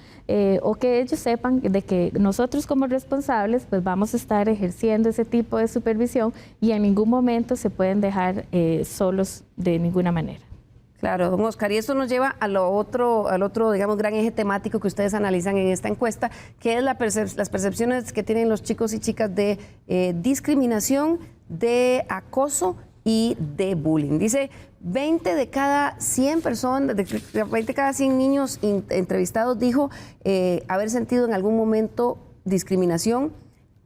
o que ellos sepan de que nosotros como responsables pues vamos a estar ejerciendo ese tipo de supervisión y en ningún momento se pueden dejar solos de ninguna manera. Claro, don Oscar, y eso nos lleva al otro, digamos, gran eje temático que ustedes analizan en esta encuesta, que es las percepciones que tienen los chicos y chicas de discriminación, de acoso y de bullying. Dice 20 de cada 100 personas, 20 de cada 100 niños entrevistados dijo haber sentido en algún momento discriminación.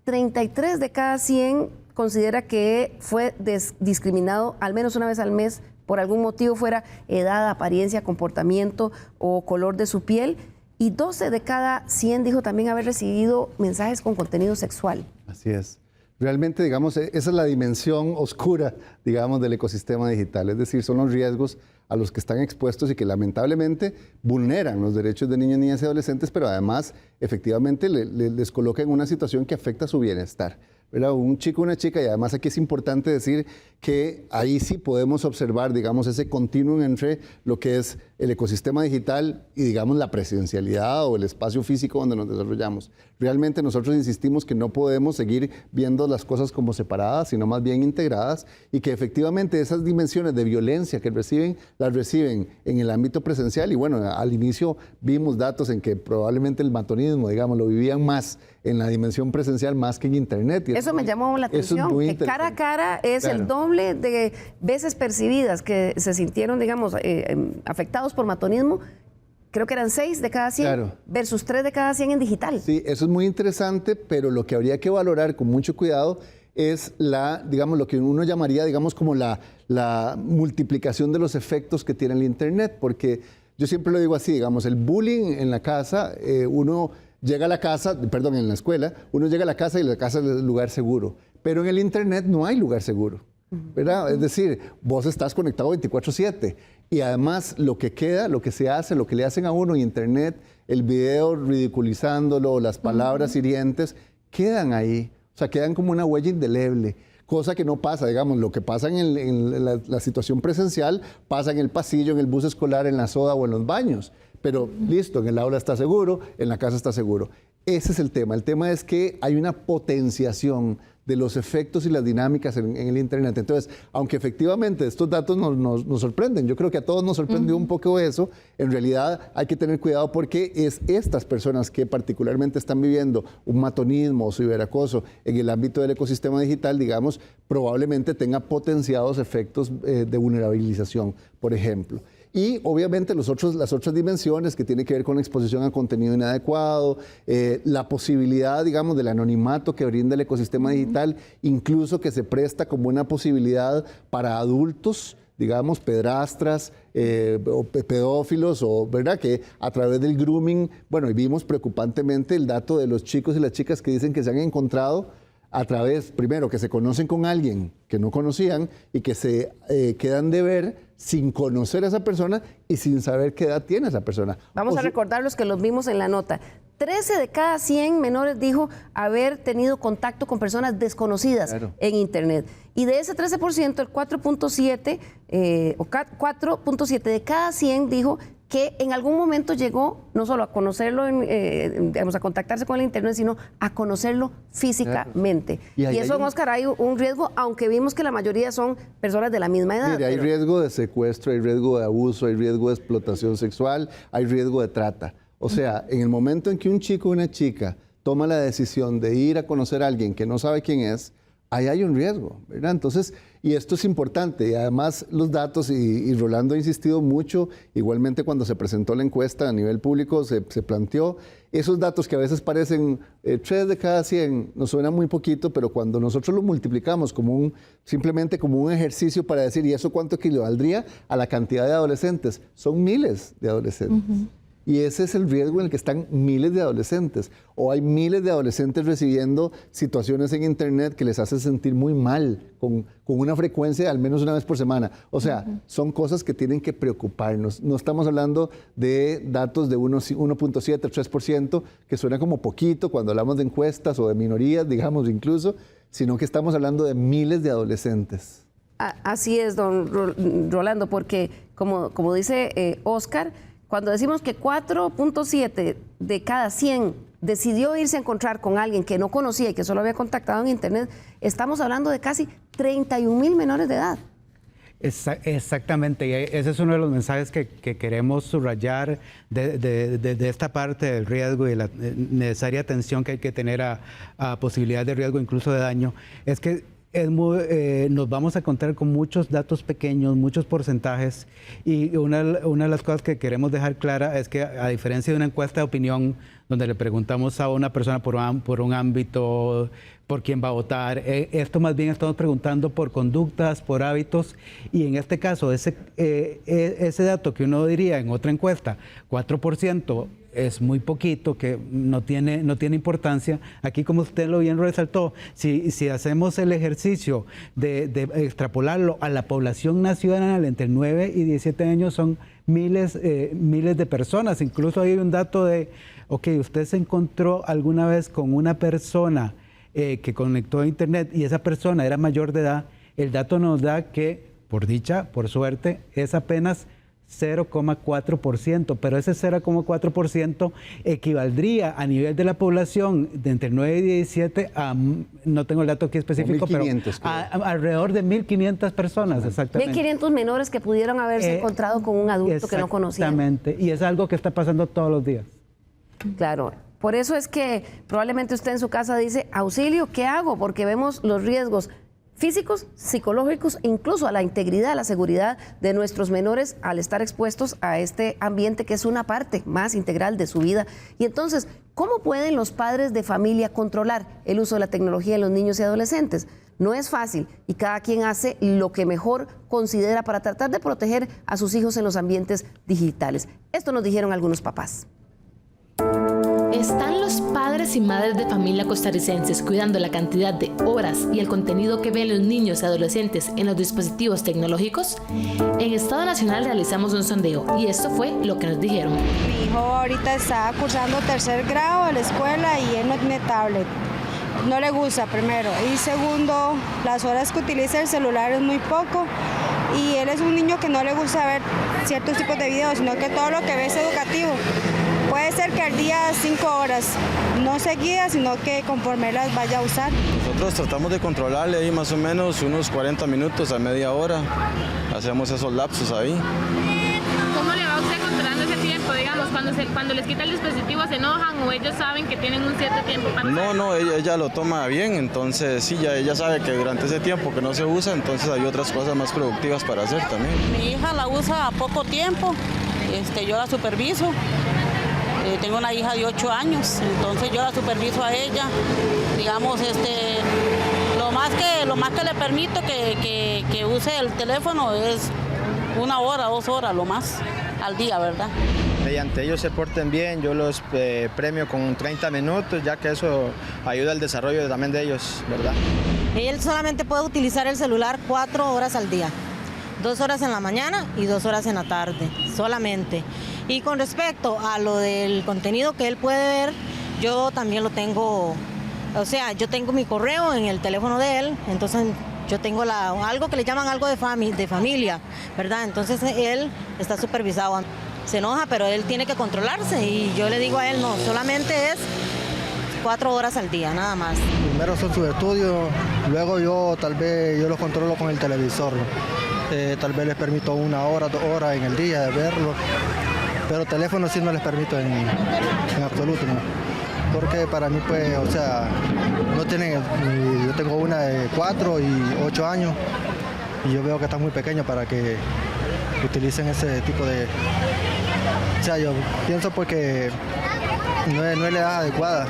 33 de cada 100 considera que fue discriminado al menos una vez al mes por algún motivo, fuera edad, apariencia, comportamiento o color de su piel. Y 12 de cada 100 dijo también haber recibido mensajes con contenido sexual. Así es. Realmente, digamos, esa es la dimensión oscura, digamos, del ecosistema digital. Es decir, son los riesgos a los que están expuestos y que lamentablemente vulneran los derechos de niños, niñas y adolescentes, pero además, efectivamente, les coloca en una situación que afecta su bienestar, ¿verdad? Un chico, una chica, y además aquí es importante decir que ahí sí podemos observar, digamos, ese continuum entre lo que es el ecosistema digital y, digamos, la presencialidad o el espacio físico donde nos desarrollamos. Realmente nosotros insistimos que no podemos seguir viendo las cosas como separadas, sino más bien integradas, y que efectivamente esas dimensiones de violencia que reciben, las reciben en el ámbito presencial. Y bueno, al inicio vimos datos en que probablemente el matonismo, digamos, lo vivían más en la dimensión presencial más que en Internet. Eso me llamó la atención, que cara a cara es el doble de veces percibidas que se sintieron, digamos, afectados por matonismo. Creo que eran 6 de cada 100 claro, versus 3 de cada 100 en digital. Sí, eso es muy interesante, pero lo que habría que valorar con mucho cuidado es digamos, lo que uno llamaría, digamos, como la multiplicación de los efectos que tiene el Internet, porque yo siempre lo digo así, digamos, el bullying en la casa, uno llega a la casa, perdón, en la escuela, uno llega a la casa y la casa es el lugar seguro, pero en el Internet no hay lugar seguro, ¿verdad? Es decir, vos estás conectado 24/7 y además lo que queda, lo que se hace, lo que le hacen a uno en Internet, el video ridiculizándolo, las palabras hirientes, quedan ahí, o sea, quedan como una huella indeleble. Cosa que no pasa, digamos, lo que pasa en la situación presencial pasa en el pasillo, en el bus escolar, en la soda o en los baños. Pero listo, en el aula está seguro, en la casa está seguro. Ese es el tema. El tema es que hay una potenciación de los efectos y las dinámicas en el Internet. Entonces, aunque efectivamente estos datos nos sorprenden, yo creo que a todos nos sorprendió un poco eso, en realidad hay que tener cuidado porque es estas personas que particularmente están viviendo un matonismo o ciberacoso en el ámbito del ecosistema digital, digamos, probablemente tenga potenciados efectos de vulnerabilización, por ejemplo. Y obviamente las otras dimensiones que tienen que ver con la exposición a contenido inadecuado, la posibilidad, digamos, del anonimato que brinda el ecosistema digital, incluso que se presta como una posibilidad para adultos, digamos, pedrastras o pedófilos, o verdad que a través del grooming, bueno, y vimos preocupantemente el dato de los chicos y las chicas que dicen que se han encontrado a través, primero, que se conocen con alguien que no conocían y que se quedan de ver sin conocer a esa persona y sin saber qué edad tiene esa persona. Vamos a recordar los que los vimos en la nota. 13 de cada 100 menores dijo haber tenido contacto con personas desconocidas en Internet. Y de ese 13%, el 4.7 de cada 100 dijo que en algún momento llegó no solo a conocerlo, digamos, a contactarse con el internet, sino a conocerlo físicamente. Y eso, Oscar, hay un riesgo, aunque vimos que la mayoría son personas de la misma edad. Mire, hay riesgo de secuestro, hay riesgo de abuso, hay riesgo de explotación sexual, hay riesgo de trata. O sea, en el momento en que un chico o una chica toma la decisión de ir a conocer a alguien que no sabe quién es, ahí hay un riesgo, ¿verdad? Entonces, y esto es importante, y además los datos, y Rolando ha insistido mucho, igualmente cuando se presentó la encuesta a nivel público, se planteó esos datos que a veces parecen 3 de cada 100, nos suena muy poquito, pero cuando nosotros lo multiplicamos simplemente como un ejercicio para decir, ¿y eso cuánto equivaldría a la cantidad de adolescentes? Son miles de adolescentes. Y ese es el riesgo en el que están miles de adolescentes. O hay miles de adolescentes recibiendo situaciones en Internet que les hace sentir muy mal, con una frecuencia de al menos una vez por semana. O sea, son cosas que tienen que preocuparnos. No estamos hablando de datos de 1.7, 3%, que suena como poquito cuando hablamos de encuestas o de minorías, digamos incluso, sino que estamos hablando de miles de adolescentes. Así es, don Rolando, porque como dice Oscar, cuando decimos que 4.7 de cada 100 decidió irse a encontrar con alguien que no conocía y que solo había contactado en Internet, estamos hablando de casi 31,000 menores de edad. Exactamente, y ese es uno de los mensajes que queremos subrayar de esta parte del riesgo y la necesaria atención que hay que tener a posibilidades de riesgo, incluso de daño, es que nos vamos a encontrar con muchos datos pequeños, muchos porcentajes, y una de las cosas que queremos dejar clara es que, a diferencia de una encuesta de opinión donde le preguntamos a una persona por un ámbito, por quién va a votar, esto más bien estamos preguntando por conductas, por hábitos, y en este caso ese dato que uno diría en otra encuesta, 4%, es muy poquito, que no tiene importancia. Aquí, como usted lo bien resaltó, si hacemos el ejercicio de extrapolarlo a la población nacional entre 9 y 17 años, son miles de personas. Incluso hay un dato de, usted se encontró alguna vez con una persona que conectó a Internet y esa persona era mayor de edad, el dato nos da que, por dicha, por suerte, es apenas 0,4%, pero ese 0,4% equivaldría a nivel de la población de entre 9 y 17 a, no tengo el dato aquí específico, pero alrededor de 1.500 personas, exactamente. 1.500 menores que pudieron haberse encontrado con un adulto que no conocían. Exactamente, y es algo que está pasando todos los días. Claro, por eso es que probablemente usted en su casa dice, auxilio, ¿qué hago? Porque vemos los riesgos físicos, psicológicos, incluso a la integridad, a la seguridad de nuestros menores al estar expuestos a este ambiente que es una parte más integral de su vida. Y entonces, ¿cómo pueden los padres de familia controlar el uso de la tecnología en los niños y adolescentes? No es fácil y cada quien hace lo que mejor considera para tratar de proteger a sus hijos en los ambientes digitales. Esto nos dijeron algunos papás. ¿Están los padres y madres de familia costarricenses cuidando la cantidad de horas y el contenido que ven los niños y adolescentes en los dispositivos tecnológicos? En Estado Nacional realizamos un sondeo y esto fue lo que nos dijeron. Mi hijo ahorita está cursando 3er grado de la escuela y él no tiene tablet. No le gusta, primero. Y segundo, las horas que utiliza el celular es muy poco. Y él es un niño que no le gusta ver ciertos tipos de videos, sino que todo lo que ve es educativo. Puede ser que al día 5 horas, no seguidas, sino que conforme las vaya a usar. Nosotros tratamos de controlarle ahí más o menos unos 40 minutos a media hora. Hacemos esos lapsos ahí. ¿Cómo le va usted controlando ese tiempo? Digamos, cuando les quita el dispositivo se enojan o ellos saben que tienen un cierto tiempo para usar? No, ella lo toma bien, entonces sí, ya ella sabe que durante ese tiempo que no se usa, entonces hay otras cosas más productivas para hacer también. Mi hija la usa a poco tiempo, yo la superviso. Tengo una hija de 8 años, entonces yo la superviso a ella. Digamos, lo más que le permito que use el teléfono es 1 hora, 2 horas, lo más al día, ¿verdad? Mediante ellos se porten bien, yo los premio con 30 minutos, ya que eso ayuda al desarrollo también de ellos, ¿verdad? Él solamente puede utilizar el celular 4 horas al día, 2 horas en la mañana y 2 horas en la tarde, solamente. Y con respecto a lo del contenido que él puede ver, yo también lo tengo, yo tengo mi correo en el teléfono de él, entonces yo tengo algo que le llaman algo de familia, ¿verdad? Entonces él está supervisado. Se enoja, pero él tiene que controlarse y yo le digo a él, no, solamente es 4 horas al día, nada más. Primero son sus estudios, luego yo los controlo con el televisor. Tal vez les permito 1 hora, 2 horas en el día de verlo, pero teléfono sí no les permito en absoluto, ¿no? Porque para mí, pues, o sea, no tienen, yo tengo una de 4 y 8 años y yo veo que está muy pequeño para que utilicen ese tipo de... O sea, yo pienso porque no es la edad adecuada.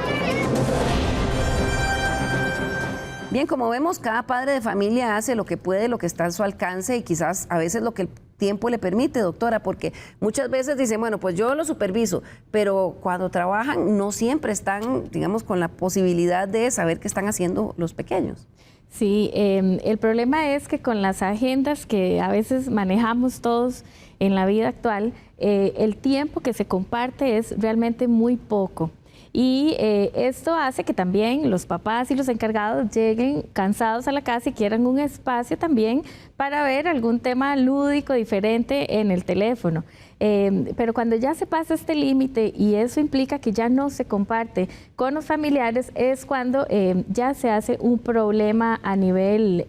Bien, como vemos, cada padre de familia hace lo que puede, lo que está a su alcance y quizás a veces lo que el tiempo le permite, doctora, porque muchas veces dicen, bueno, pues yo lo superviso, pero cuando trabajan no siempre están, digamos, con la posibilidad de saber qué están haciendo los pequeños. Sí, el problema es que con las agendas que a veces manejamos todos en la vida actual, el tiempo que se comparte es realmente muy poco. Y esto hace que también los papás y los encargados lleguen cansados a la casa y quieran un espacio también para ver algún tema lúdico diferente en el teléfono. Pero cuando ya se pasa este límite y eso implica que ya no se comparte con los familiares, es cuando ya se hace un problema a nivel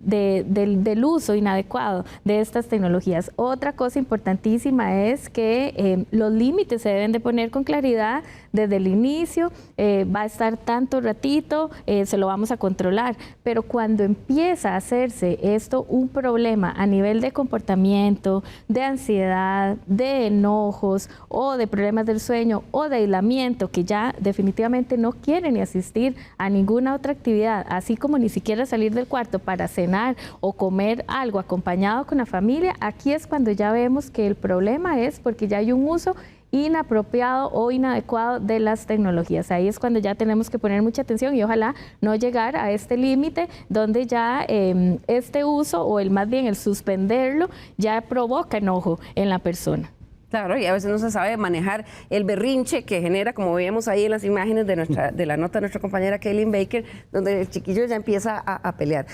del uso inadecuado de estas tecnologías. Otra cosa importantísima es que los límites se deben de poner con claridad desde el inicio. Va a estar tanto ratito, se lo vamos a controlar, pero cuando empieza a hacerse esto un problema a nivel de comportamiento, de ansiedad, de enojos o de problemas del sueño o de aislamiento, que ya definitivamente no quieren ni asistir a ninguna otra actividad, así como ni siquiera salir del cuarto para cenar o comer algo acompañado con la familia, aquí es cuando ya vemos que el problema es porque ya hay un uso inapropiado o inadecuado de las tecnologías. Ahí es cuando ya tenemos que poner mucha atención y ojalá no llegar a este límite donde ya este uso o más bien el suspenderlo ya provoca enojo en la persona. Claro, y a veces no se sabe manejar el berrinche que genera, como veíamos ahí en las imágenes de la nota de nuestra compañera Kaylin Baker, donde el chiquillo ya empieza a pelear.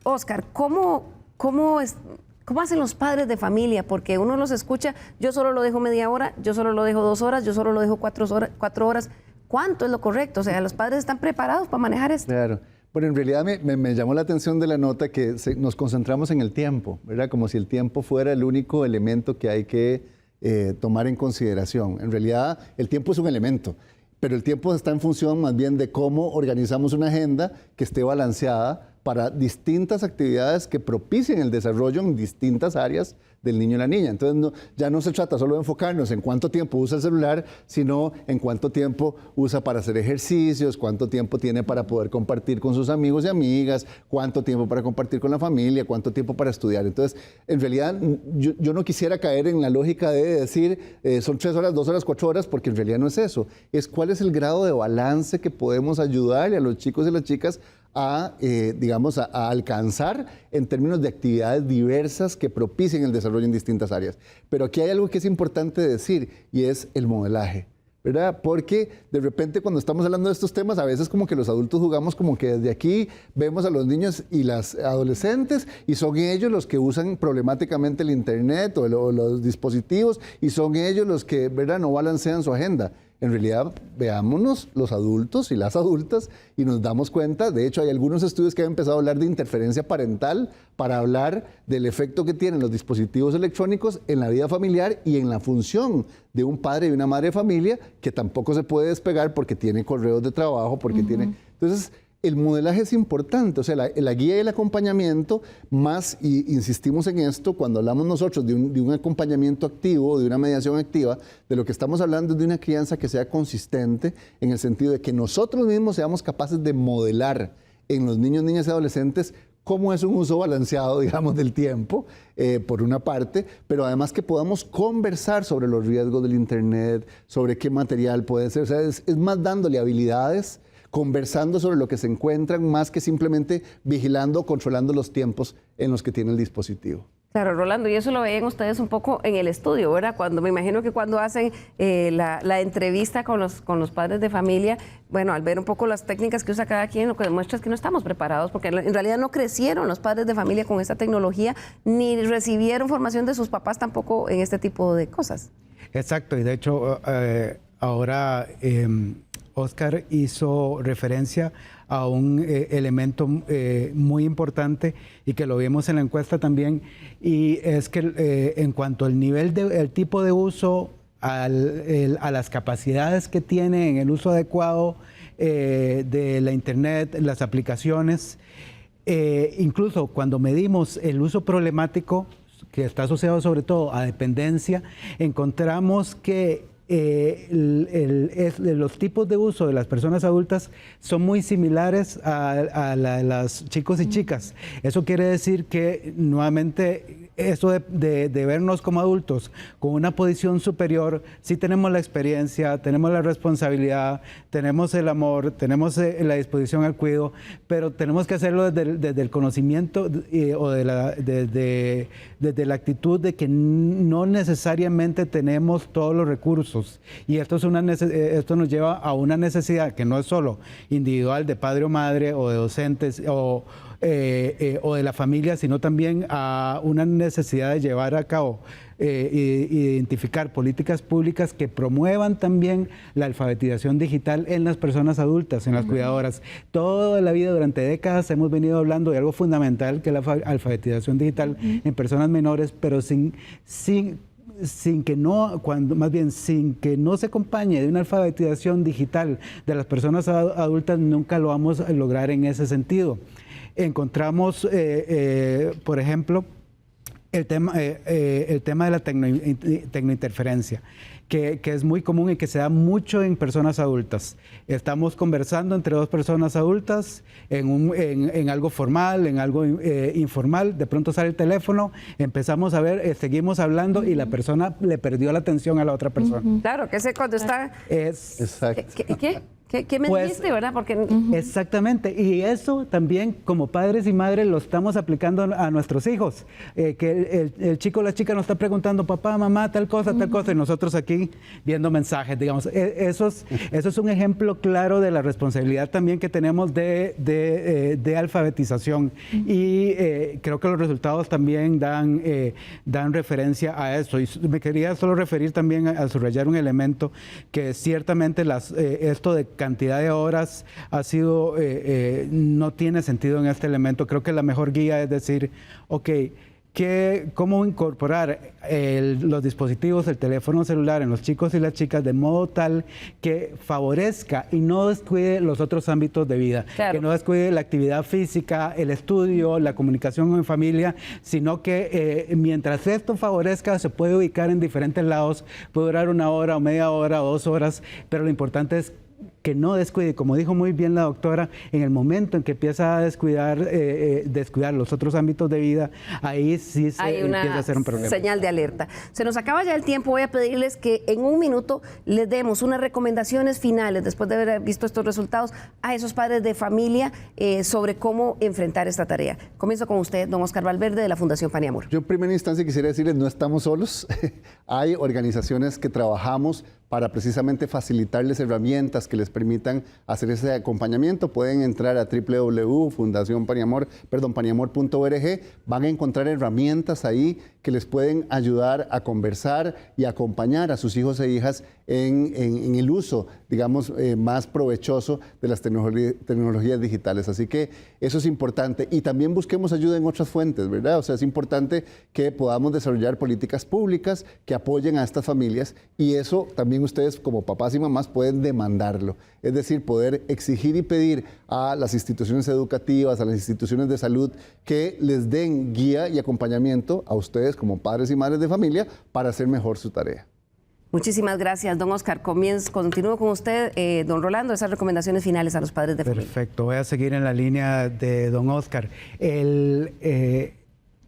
Oscar, ¿cómo hacen los padres de familia? Porque uno los escucha, yo solo lo dejo media hora, yo solo lo dejo 2 horas, yo solo lo dejo 4 horas. ¿Cuánto es lo correcto? O sea, ¿los padres están preparados para manejar esto? Claro. Bueno, en realidad me llamó la atención de la nota que nos concentramos en el tiempo, ¿verdad? Como si el tiempo fuera el único elemento que hay que tomar en consideración. En realidad, el tiempo es un elemento, pero el tiempo está en función más bien de cómo organizamos una agenda que esté balanceada para distintas actividades que propicien el desarrollo en distintas áreas del niño y la niña. Entonces, ya no se trata solo de enfocarnos en cuánto tiempo usa el celular, sino en cuánto tiempo usa para hacer ejercicios, cuánto tiempo tiene para poder compartir con sus amigos y amigas, cuánto tiempo para compartir con la familia, cuánto tiempo para estudiar. Entonces, en realidad, yo no quisiera caer en la lógica de decir son 3 horas, 2 horas, 4 horas, porque en realidad no es eso. Es cuál es el grado de balance que podemos ayudarle a los chicos y las chicas a alcanzar en términos de actividades diversas que propicien el desarrollo en distintas áreas. Pero aquí hay algo que es importante decir y es el modelaje, ¿verdad? Porque de repente cuando estamos hablando de estos temas, a veces como que los adultos jugamos como que desde aquí vemos a los niños y las adolescentes y son ellos los que usan problemáticamente el internet o los dispositivos y son ellos los que, ¿verdad?, no balancean su agenda. En realidad, veámonos los adultos y las adultas y nos damos cuenta, de hecho hay algunos estudios que han empezado a hablar de interferencia parental para hablar del efecto que tienen los dispositivos electrónicos en la vida familiar y en la función de un padre y una madre de familia que tampoco se puede despegar porque tiene correos de trabajo, porque tiene... Entonces, el modelaje es importante, o sea, la guía y el acompañamiento, más, y insistimos en esto, cuando hablamos nosotros de un acompañamiento activo, de una mediación activa, de lo que estamos hablando es de una crianza que sea consistente, en el sentido de que nosotros mismos seamos capaces de modelar en los niños, niñas y adolescentes cómo es un uso balanceado, digamos, del tiempo, por una parte, pero además que podamos conversar sobre los riesgos del internet, sobre qué material puede ser, o sea, es más dándole habilidades, conversando sobre lo que se encuentran, más que simplemente vigilando o controlando los tiempos en los que tiene el dispositivo. Claro, Rolando, y eso lo veían ustedes un poco en el estudio, ¿verdad? Me imagino que cuando hacen la entrevista con los padres de familia, bueno, al ver un poco las técnicas que usa cada quien, lo que demuestra es que no estamos preparados, porque en realidad no crecieron los padres de familia con esta tecnología, ni recibieron formación de sus papás tampoco en este tipo de cosas. Exacto, y de hecho ahora Oscar hizo referencia a un elemento muy importante y que lo vimos en la encuesta también, y es que en cuanto al nivel el tipo de uso, a las capacidades que tiene en el uso adecuado de la internet, las aplicaciones, incluso cuando medimos el uso problemático, que está asociado sobre todo a dependencia, encontramos que los tipos de uso de las personas adultas son muy similares a las chicos y chicas. Eso quiere decir que nuevamente eso de vernos como adultos con una posición superior, sí tenemos la experiencia, tenemos la responsabilidad, tenemos el amor, tenemos la disposición al cuidado, pero tenemos que hacerlo desde el conocimiento o desde la actitud de que no necesariamente tenemos todos los recursos, y esto nos lleva a una necesidad que no es solo individual de padre o madre o de docentes o de la familia, sino también a una necesidad de llevar a cabo identificar políticas públicas que promuevan también la alfabetización digital en las personas adultas, en las cuidadoras. Toda la vida, durante décadas, hemos venido hablando de algo fundamental, que es la alfabetización digital en personas menores, pero sin que no se acompañe de una alfabetización digital de las personas adultas, nunca lo vamos a lograr en ese sentido. Encontramos, por ejemplo, el tema de la tecnointerferencia, que es muy común y que se da mucho en personas adultas. Estamos conversando entre dos personas adultas en algo formal, en algo informal, de pronto sale el teléfono, empezamos a ver, seguimos hablando y la persona le perdió la atención a la otra persona. Claro, que sé cuando está... Exacto. ¿Qué me dijiste, verdad? Porque... Exactamente, y eso también como padres y madres lo estamos aplicando a nuestros hijos, que el chico o la chica nos está preguntando, papá, mamá, tal cosa, y nosotros aquí viendo mensajes, digamos. Eso es un ejemplo claro de la responsabilidad también que tenemos de alfabetización, y creo que los resultados también dan referencia a eso. Y me quería solo referir también a subrayar un elemento que ciertamente esto de cantidad de horas ha sido, no tiene sentido en este elemento. Creo que la mejor guía es decir, ok, cómo incorporar los dispositivos, el teléfono celular en los chicos y las chicas de modo tal que favorezca y no descuide los otros ámbitos de vida, que no descuide la actividad física, el estudio, la comunicación en familia, sino que mientras esto favorezca se puede ubicar en diferentes lados, puede durar 1 hora o media hora o 2 horas, pero lo importante es que no descuide, como dijo muy bien la doctora, en el momento en que empieza a descuidar los otros ámbitos de vida, ahí sí empieza a ser un problema. Señal de alerta. Se nos acaba ya el tiempo, voy a pedirles que en 1 minuto les demos unas recomendaciones finales, después de haber visto estos resultados, a esos padres de familia sobre cómo enfrentar esta tarea. Comienzo con usted, don Oscar Valverde, de la Fundación Pan y Amor. Yo en primera instancia quisiera decirles, no estamos solos. Hay organizaciones que trabajamos para precisamente facilitarles herramientas que les permitan hacer ese acompañamiento. Pueden entrar a www.fundacionpaniamor.org. Van a encontrar herramientas ahí que les pueden ayudar a conversar y acompañar a sus hijos e hijas en el uso, digamos, más provechoso de las tecnologías digitales. Así que eso es importante. Y también busquemos ayuda en otras fuentes, ¿verdad? O sea, es importante que podamos desarrollar políticas públicas que apoyen a estas familias, y eso también ustedes como papás y mamás pueden demandarlo. Es decir, poder exigir y pedir a las instituciones educativas, a las instituciones de salud, que les den guía y acompañamiento a ustedes como padres y madres de familia para hacer mejor su tarea. Muchísimas gracias, don Oscar. Continúo con usted, don Rolando, esas recomendaciones finales a los padres de familia. Perfecto, voy a seguir en la línea de don Oscar.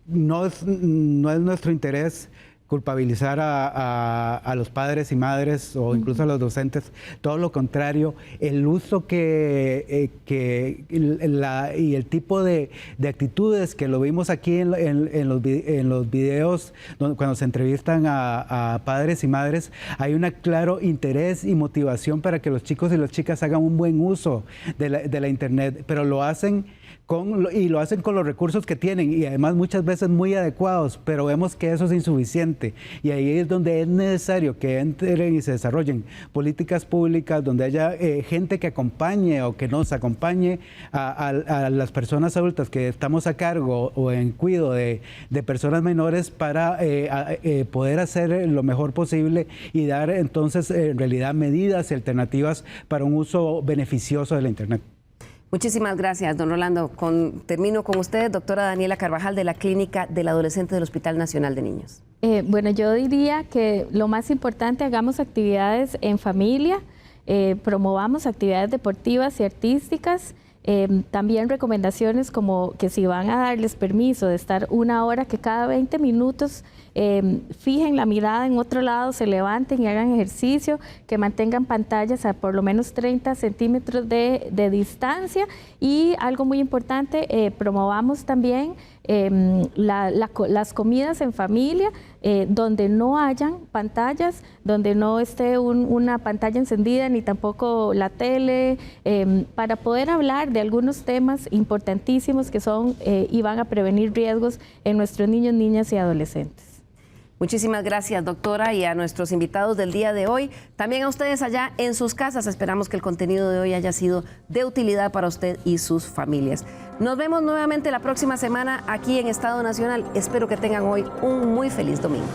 No es nuestro interés culpabilizar a los padres y madres o incluso a los docentes, todo lo contrario, el uso y el tipo de actitudes que lo vimos aquí en los videos cuando se entrevistan a padres y madres, hay un claro interés y motivación para que los chicos y las chicas hagan un buen uso de la internet, pero lo hacen con los recursos que tienen y además muchas veces muy adecuados, pero vemos que eso es insuficiente y ahí es donde es necesario que entren y se desarrollen políticas públicas donde haya gente que acompañe o que nos acompañe a las personas adultas que estamos a cargo o en cuidado de personas menores para poder hacer lo mejor posible y dar entonces en realidad medidas y alternativas para un uso beneficioso de la internet. Muchísimas gracias, don Rolando. Termino con usted, doctora Daniela Carvajal, de la Clínica del Adolescente del Hospital Nacional de Niños. Bueno, yo diría que lo más importante, hagamos actividades en familia, promovamos actividades deportivas y artísticas. También recomendaciones como que si van a darles permiso de estar 1 hora, que cada 20 minutos fijen la mirada en otro lado, se levanten y hagan ejercicio, que mantengan pantallas a por lo menos 30 centímetros de distancia y algo muy importante, promovamos también las comidas en familia, donde no hayan pantallas, donde no esté una pantalla encendida ni tampoco la tele, para poder hablar de algunos temas importantísimos que son y van a prevenir riesgos en nuestros niños, niñas y adolescentes. Muchísimas gracias, doctora, y a nuestros invitados del día de hoy. También a ustedes allá en sus casas. Esperamos que el contenido de hoy haya sido de utilidad para usted y sus familias. Nos vemos nuevamente la próxima semana aquí en Estado Nacional. Espero que tengan hoy un muy feliz domingo.